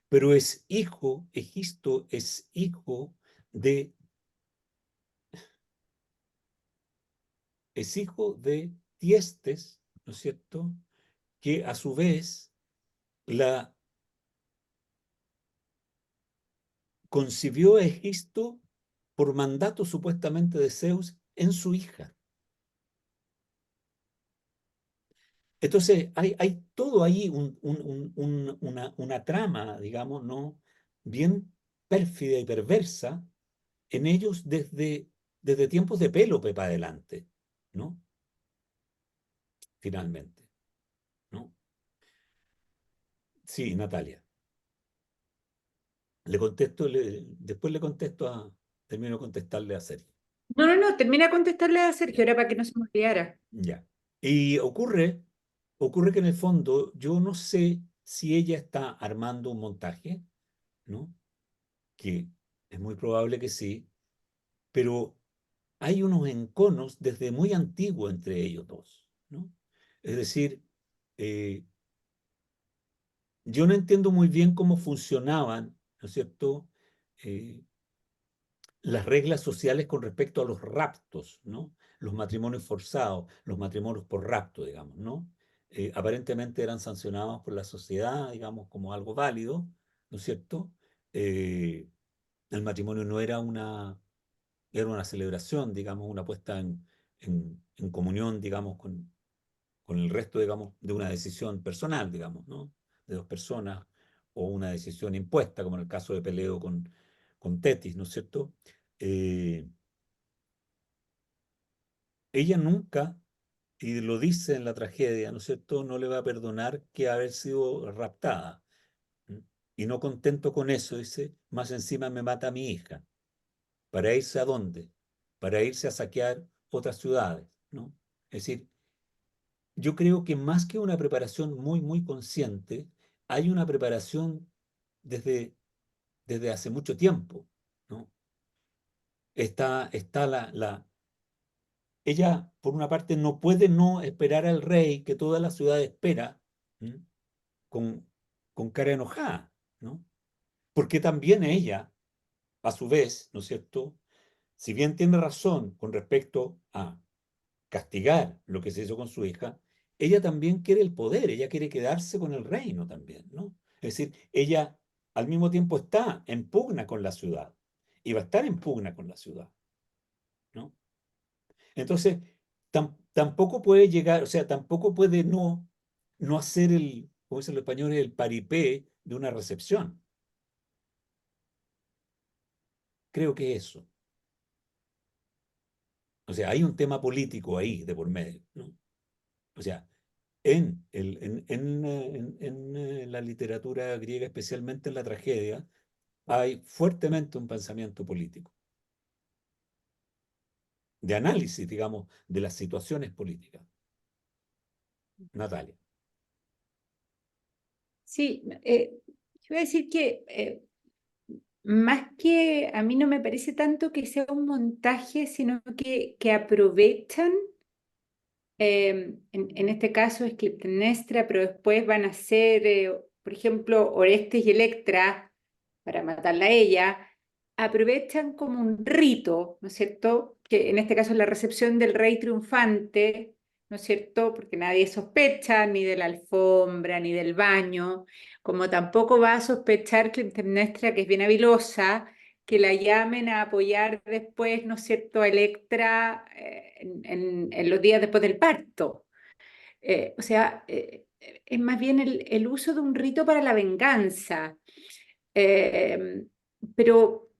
pero Egisto es de, es hijo de Tiestes, ¿no es cierto?, que a su vez la concibió a Egisto por mandato supuestamente de Zeus en su hija. Entonces, hay todo ahí una trama, digamos, ¿no?, bien pérfida y perversa en ellos desde tiempos de Pélope para adelante, ¿no? Finalmente, ¿no? Sí, Natalia. Después le contesto termino de contestarle a Sergio. No, termina de contestarle a Sergio, era para que no se me olvidara. Ya. Y ocurre que en el fondo yo no sé si ella está armando un montaje, ¿no?, que es muy probable que sí, pero hay unos enconos desde muy antiguo entre ellos dos, ¿no? Es decir, yo no entiendo muy bien cómo funcionaban, ¿no es cierto?, eh, las reglas sociales con respecto a los raptos, ¿no? Los matrimonios forzados, los matrimonios por rapto, digamos, ¿no? Aparentemente eran sancionados por la sociedad, digamos, como algo válido, ¿no es cierto? Eh, el matrimonio no era era una celebración, digamos, una puesta en comunión, digamos, con el resto, digamos, de una decisión personal, digamos, ¿no?, de dos personas, o una decisión impuesta, como en el caso de Peleo con Tetis, ¿no es cierto? Eh, Ella nunca, y lo dice en la tragedia, ¿no es cierto?, no le va a perdonar que haber sido raptada. ¿Mm? Y no contento con eso, dice, más encima me mata a mi hija. ¿Para irse a dónde? Para irse a saquear otras ciudades, ¿no? Es decir, yo creo que más que una preparación muy, muy consciente, hay una preparación desde hace mucho tiempo, ¿no? Está ella, por una parte, no puede no esperar al rey que toda la ciudad espera, ¿m?, con, con cara enojada, ¿no? Porque también ella, a su vez, ¿no es cierto?, si bien tiene razón con respecto a castigar lo que se hizo con su hija, ella también quiere el poder, ella quiere quedarse con el reino también, ¿no? Es decir, ella al mismo tiempo está en pugna con la ciudad y va a estar en pugna con la ciudad, ¿no? Entonces, tampoco puede llegar, o sea, tampoco puede no hacer como dicen los españoles, el paripé de una recepción. Creo que eso. O sea, hay un tema político ahí de por medio, ¿no? O sea, en la literatura griega, especialmente en la tragedia, hay fuertemente un pensamiento político, de análisis, digamos, de las situaciones políticas. Natalia. Sí, yo voy a decir que más que a mí no me parece tanto que sea un montaje, sino que aprovechan, en este caso es Clitemnestra, pero después van a ser, por ejemplo, Orestes y Electra, para matarla a ella, aprovechan como un rito, ¿no es cierto? Que en este caso es la recepción del rey triunfante, ¿no es cierto? Porque nadie sospecha ni de la alfombra, ni del baño, como tampoco va a sospechar Clitemnestra, que es bien habilosa, que la llamen a apoyar después, ¿no es cierto?, a Electra en los días después del parto. O sea, es más bien el uso de un rito para la venganza. Eh, pero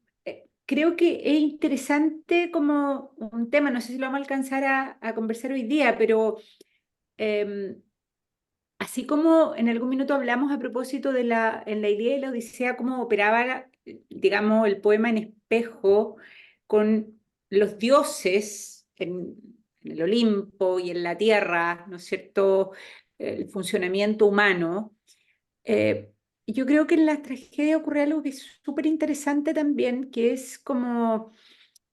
creo que es interesante como un tema, no sé si lo vamos a alcanzar a conversar hoy día, pero eh, así como en algún minuto hablamos a propósito de en la idea de la Odisea, cómo operaba, digamos, el poema en espejo con los dioses en el Olimpo y en la tierra, ¿no es cierto?, el funcionamiento humano. Eh, yo creo que en la tragedia ocurre algo que es súper interesante también, que es como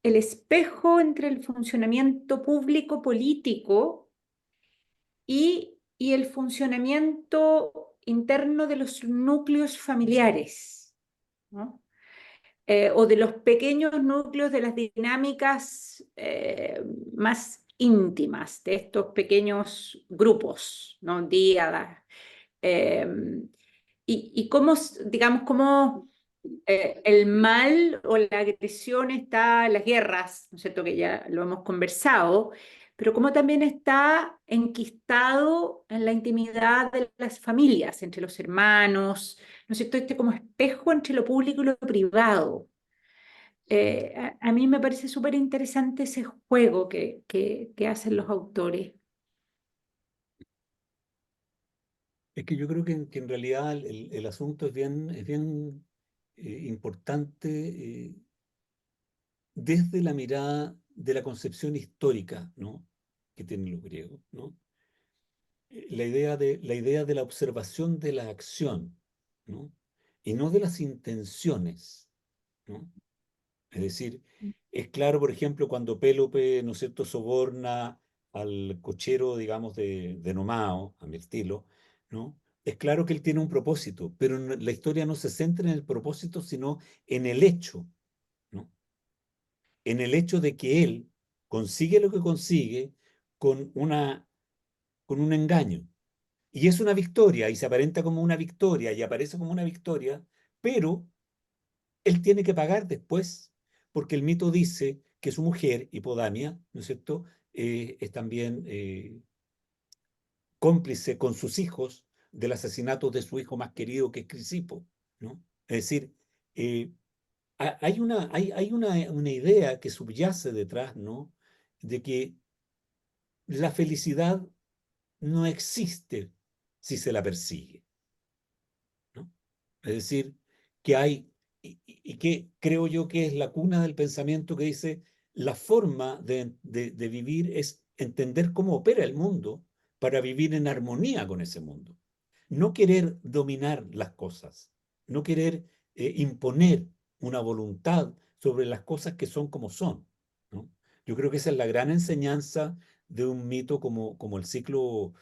el espejo entre el funcionamiento público político y el funcionamiento interno de los núcleos familiares, ¿no? O de los pequeños núcleos de las dinámicas más íntimas, de estos pequeños grupos, ¿no? Díadas. Y cómo, digamos, cómo el mal o la agresión está en las guerras, ¿no es cierto? Que ya lo hemos conversado, pero cómo también está enquistado en la intimidad de las familias, entre los hermanos, ¿no es cierto? Este como espejo entre lo público y lo privado. A mí me parece súper interesante ese juego que hacen los autores. Es que yo creo que en realidad el asunto es bien importante desde la mirada de la concepción histórica, ¿no? Que tienen los griegos, ¿no? La idea de la observación de la acción, ¿no? Y no de las intenciones, ¿no? Es decir, es claro, por ejemplo, cuando Pélope, ¿no es cierto?, soborna al cochero, digamos, de Nomao, a Mirtilo, ¿no? Es claro que él tiene un propósito, pero la historia no se centra en el propósito, sino en el hecho, ¿no? En el hecho de que él consigue lo que consigue con con un engaño. Y es una victoria, y se aparenta como una victoria, y aparece como una victoria, pero él tiene que pagar después, porque el mito dice que su mujer, Hipodamia, ¿no es cierto?, es también cómplice con sus hijos del asesinato de su hijo más querido, que es Crisipo, ¿no? Es decir, eh, hay una idea que subyace detrás, ¿no?, de que la felicidad no existe si se la persigue, ¿no? Es decir, que hay, y que creo yo que es la cuna del pensamiento que dice, la forma de vivir es entender cómo opera el mundo para vivir en armonía con ese mundo. No querer dominar las cosas, no querer imponer una voluntad sobre las cosas que son como son, ¿no? Yo creo que esa es la gran enseñanza de un mito como el ciclo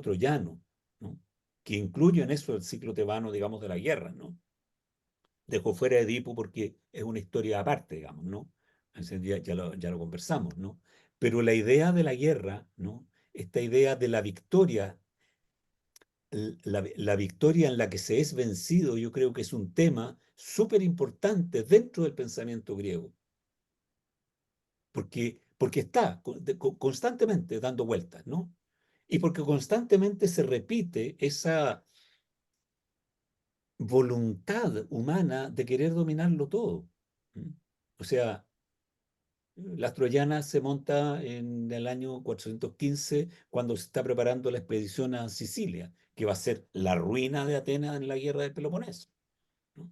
troyano, ¿no? Que incluye en eso el ciclo tebano, digamos, de la guerra, ¿no? Dejo fuera a Edipo porque es una historia aparte, digamos, ¿no? Ese día ya lo conversamos, ¿no? Pero la idea de la guerra, ¿no? Esta idea de la victoria, la victoria en la que se es vencido, yo creo que es un tema súper importante dentro del pensamiento griego, porque está constantemente dando vueltas, ¿no? Y porque constantemente se repite esa voluntad humana de querer dominarlo todo. ¿Mm? O sea, las troyanas se monta en el año 415 cuando se está preparando la expedición a Sicilia, que va a ser la ruina de Atenas en la guerra del Peloponeso, ¿no?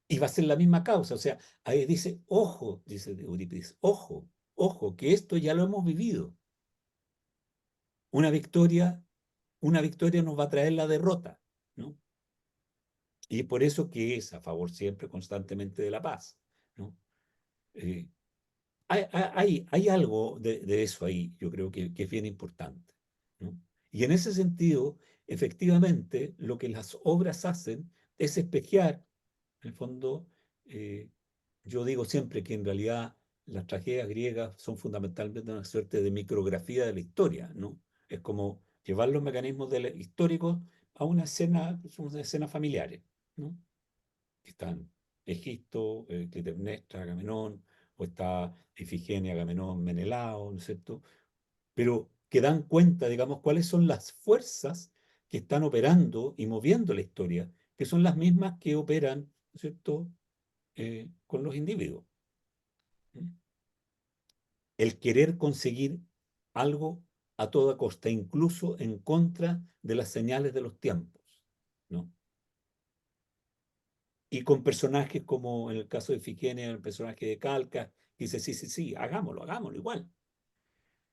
Y va a ser la misma causa. O sea, ahí dice, ojo, dice Eurípides, ojo, ojo, que esto ya lo hemos vivido. Una victoria, una victoria nos va a traer la derrota, ¿no? Y es por eso que es a favor siempre constantemente de la paz, ¿no? Eh, hay algo de eso ahí, yo creo que es bien importante, ¿no? Y en ese sentido, efectivamente, lo que las obras hacen es espejear, en el fondo, eh, yo digo siempre que en realidad las tragedias griegas son fundamentalmente una suerte de micrografía de la historia, ¿no? Es como llevar los mecanismos históricos a una escena familiares, ¿no? Que están Egisto, Clitemnestra, Agamenón, o está Ifigenia, Agamenón, Menelao, ¿no es cierto? Pero que dan cuenta, digamos, cuáles son las fuerzas que están operando y moviendo la historia, que son las mismas que operan, ¿no es cierto?, con los individuos. ¿Mm? El querer conseguir algo a toda costa, incluso en contra de las señales de los tiempos, ¿no? Y con personajes como en el caso de Ifigenia, el personaje de Calca, que dice, sí, sí, sí, hagámoslo igual.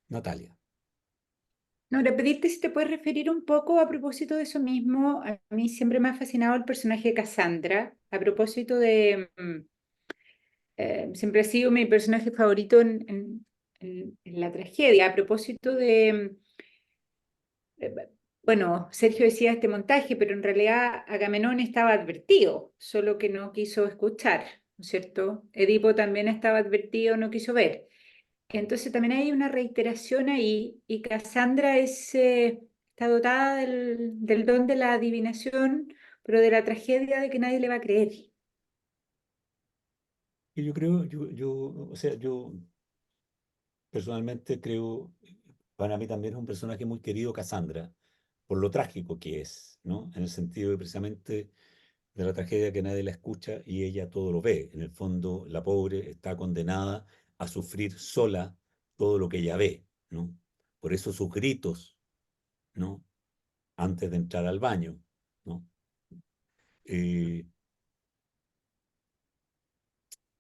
Natalia. No, de pedirte si te puedes referir un poco a propósito de eso mismo. A mí siempre me ha fascinado el personaje de Cassandra, a propósito de... siempre ha sido mi personaje favorito en la tragedia, a propósito de... eh, bueno, Sergio decía este montaje, pero en realidad Agamenón estaba advertido, solo que no quiso escuchar, ¿no es cierto? Edipo también estaba advertido, no quiso ver. Entonces también hay una reiteración ahí, y Cassandra está dotada del don de la adivinación, pero de la tragedia de que nadie le va a creer. Y yo creo, o sea, yo personalmente creo, para mí también es un personaje muy querido, Cassandra, por lo trágico que es, ¿no? En el sentido de precisamente de la tragedia que nadie la escucha y ella todo lo ve. En el fondo, la pobre está condenada a sufrir sola todo lo que ella ve, ¿no? Por eso sus gritos, ¿no? Antes de entrar al baño, ¿no? Eh,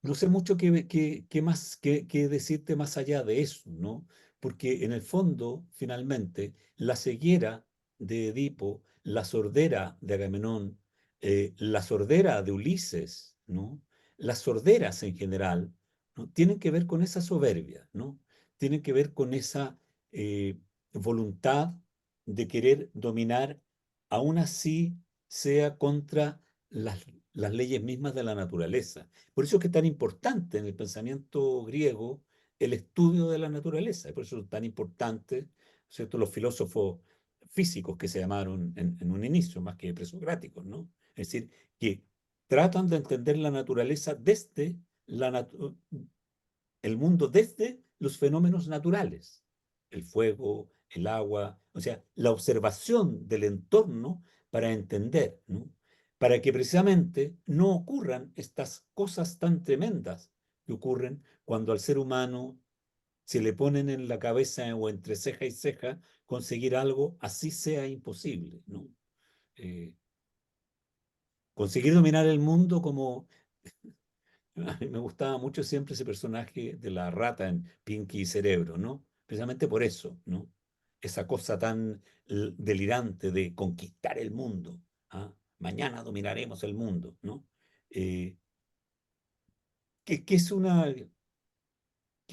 No sé mucho qué más, qué decirte más allá de eso, ¿no? Porque en el fondo, finalmente, la ceguera de Edipo, la sordera de Agamenón, la sordera de Ulises, ¿no? Las sorderas en general, ¿no? Tienen que ver con esa soberbia, ¿no? Tienen que ver con esa eh, voluntad de querer dominar, aún así sea contra las, las leyes mismas de la naturaleza. Por eso es que es tan importante en el pensamiento griego el estudio de la naturaleza. Y por eso es tan importante, ¿cierto?, los filósofos físicos que se llamaron en un inicio, más que presocráticos, ¿no? Es decir, que tratan de entender la naturaleza desde el mundo desde los fenómenos naturales, el fuego, el agua, o sea, la observación del entorno para entender, ¿no? Para que precisamente no ocurran estas cosas tan tremendas que ocurren cuando al ser humano se le ponen en la cabeza o entre ceja y ceja conseguir algo, así sea imposible, ¿no? Eh, Conseguir dominar el mundo como a mí me gustaba mucho siempre ese personaje de la rata en Pinky y Cerebro, ¿no? Precisamente por eso, ¿no? Esa cosa tan delirante de conquistar el mundo, ¿ah? Mañana dominaremos el mundo, ¿no? Eh, que es que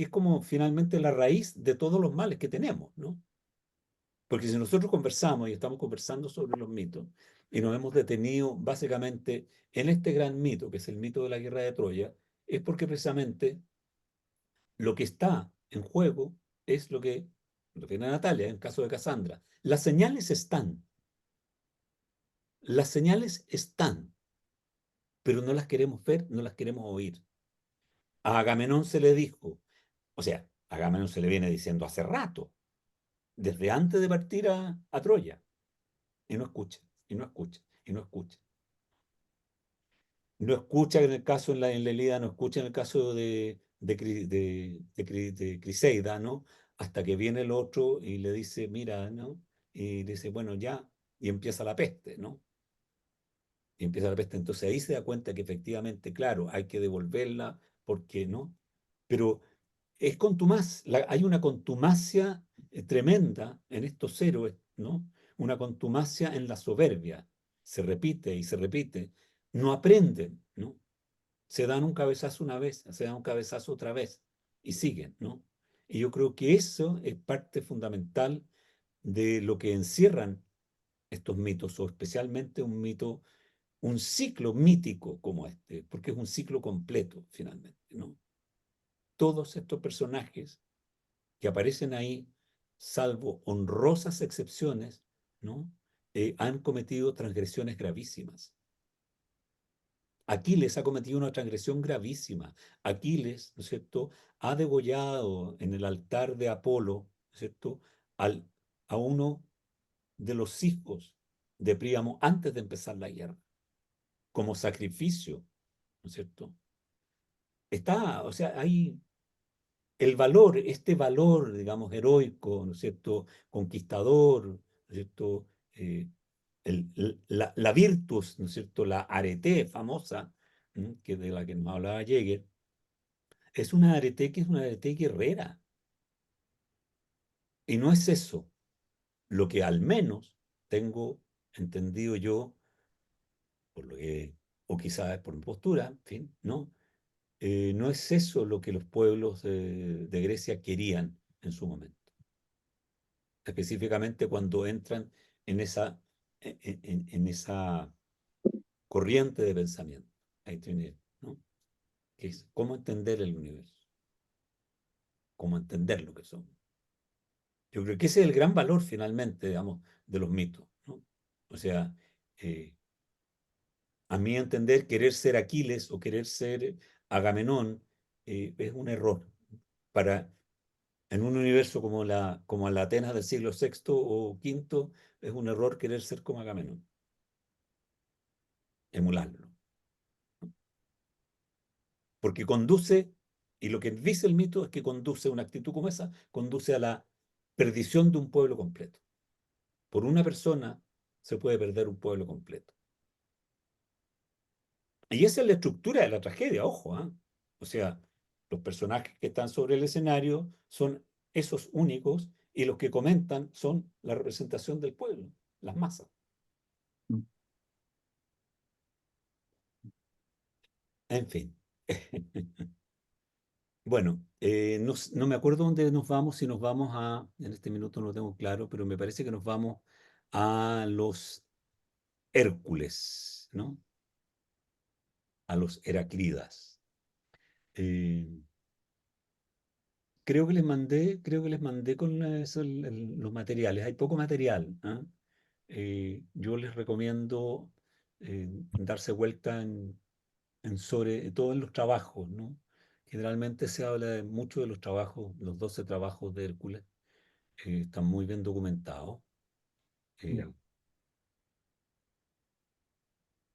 es como finalmente la raíz de todos los males que tenemos, ¿no? Porque si nosotros conversamos y estamos conversando sobre los mitos y nos hemos detenido básicamente en este gran mito, que es el mito de la guerra de Troya, es porque precisamente lo que está en juego es lo que tiene Natalia en el caso de Cassandra. Las señales están, pero no las queremos ver, no las queremos oír. A Agamenón se le dijo, o sea, a Agamenón se le viene diciendo hace rato, desde antes de partir a Troya, y no escucha, y no escucha, y no escucha. No escucha en el caso en la Ilíada, no escucha en el caso de Criseida, ¿no? Hasta que viene el otro y le dice, mira, ¿no? Y dice, bueno, ya, y empieza la peste, ¿no? Y empieza la peste. Entonces ahí se da cuenta que efectivamente, claro, hay que devolverla, porque no. Pero es contumaz, hay una contumacia tremenda en estos héroes, ¿no? Una contumacia en la soberbia. Se repite y se repite. No aprenden, ¿no? Se dan un cabezazo una vez, se dan un cabezazo otra vez y siguen, ¿no? Y yo creo que eso es parte fundamental de lo que encierran estos mitos, o especialmente un mito, un ciclo mítico como este, porque es un ciclo completo finalmente, ¿no? Todos estos personajes que aparecen ahí, salvo honrosas excepciones, ¿no? Han cometido transgresiones gravísimas. Aquiles ha cometido una transgresión gravísima. Aquiles, ¿no es cierto?, ha degollado en el altar de Apolo, ¿no es cierto?, a uno de los hijos de Príamo antes de empezar la guerra, como sacrificio, ¿no es cierto? Está, o sea, hay el valor, este valor, digamos, heroico, ¿no es cierto?, conquistador, ¿no es cierto?, la virtus, ¿no es cierto?, la arete famosa, que de la que nos hablaba Jäger, es una arete que es una arete guerrera. Y no es eso lo que al menos tengo entendido yo, por lo que, o quizás por mi postura, en fin, ¿no? No es eso lo que los pueblos de Grecia querían en su momento. Específicamente cuando entran en en esa corriente de pensamiento. Ahí tiene, ¿no? Que es cómo entender el universo. como entender lo que somos. Yo creo que ese es el gran valor finalmente, digamos, de los mitos, ¿no? O sea, a mí entender querer ser Aquiles o querer ser Agamenón es un error. En un universo como la Atenas del siglo VI o V, es un error querer ser como Agamenón, emularlo. Porque conduce, y lo que dice el mito es que conduce, una actitud como esa, conduce a la perdición de un pueblo completo. Por una persona se puede perder un pueblo completo. Y esa es la estructura de la tragedia, ojo, ¿ah? O sea, los personajes que están sobre el escenario son esos únicos y los que comentan son la representación del pueblo, las masas. En fin. Bueno, no me acuerdo dónde nos vamos, si nos vamos en este minuto no lo tengo claro, pero me parece que nos vamos a los Hércules, ¿no? A los Heraclidas. Eh, creo que les mandé con los materiales. Hay poco material, ¿ah? Yo les recomiendo darse vuelta sobre todo en los trabajos, ¿no? Generalmente se habla mucho de los trabajos, los 12 trabajos de Hércules, están muy bien documentados. Ya.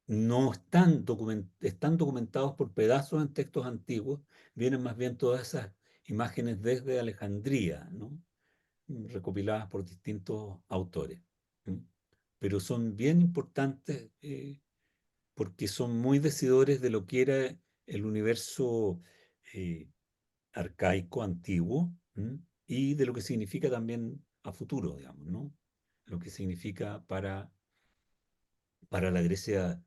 No están documentados por pedazos en textos antiguos, vienen más bien todas esas imágenes desde Alejandría, ¿no? Recopiladas por distintos autores. ¿Mm? Pero son bien importantes porque son muy decidores de lo que era el universo eh, arcaico, antiguo, ¿m? Y de lo que significa también a futuro, digamos, ¿no? Lo que significa para la Grecia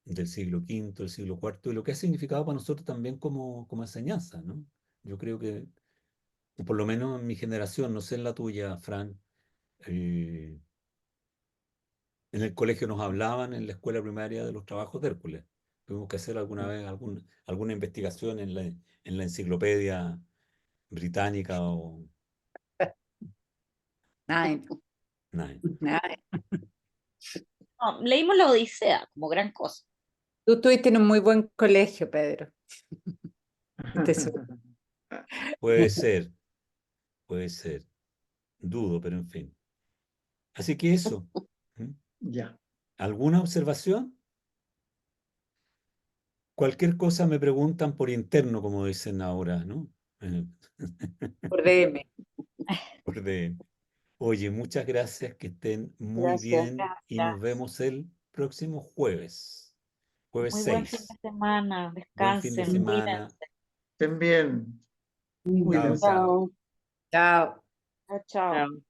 del siglo V, del siglo IV, y lo que ha significado para nosotros también como enseñanza, ¿no? Yo creo que, por lo menos en mi generación, no sé en la tuya, Fran, eh, en el colegio nos hablaban en la escuela primaria de los trabajos de Hércules. Tuvimos que hacer alguna vez alguna investigación en la enciclopedia británica o Ay, nada. ay. No, leímos la Odisea como gran cosa. Tú estuviste en un muy buen colegio, Pedro. Estoy segura. Puede ser, puede ser. Dudo, pero en fin. Así que eso. ¿Mm? Ya. ¿Alguna observación? Cualquier cosa me preguntan por interno, como dicen ahora, ¿no? Por DM. Por de- Oye, muchas gracias, que estén muy Gracias. bien y nos Gracias. vemos el próximo jueves, jueves Muy buen fin de 6. semana. Buen fin de Descansen, semana. cuídense. Estén bien. Muy Chao, bien. Cuídense. chao. Chao. Chao, chao. Chao.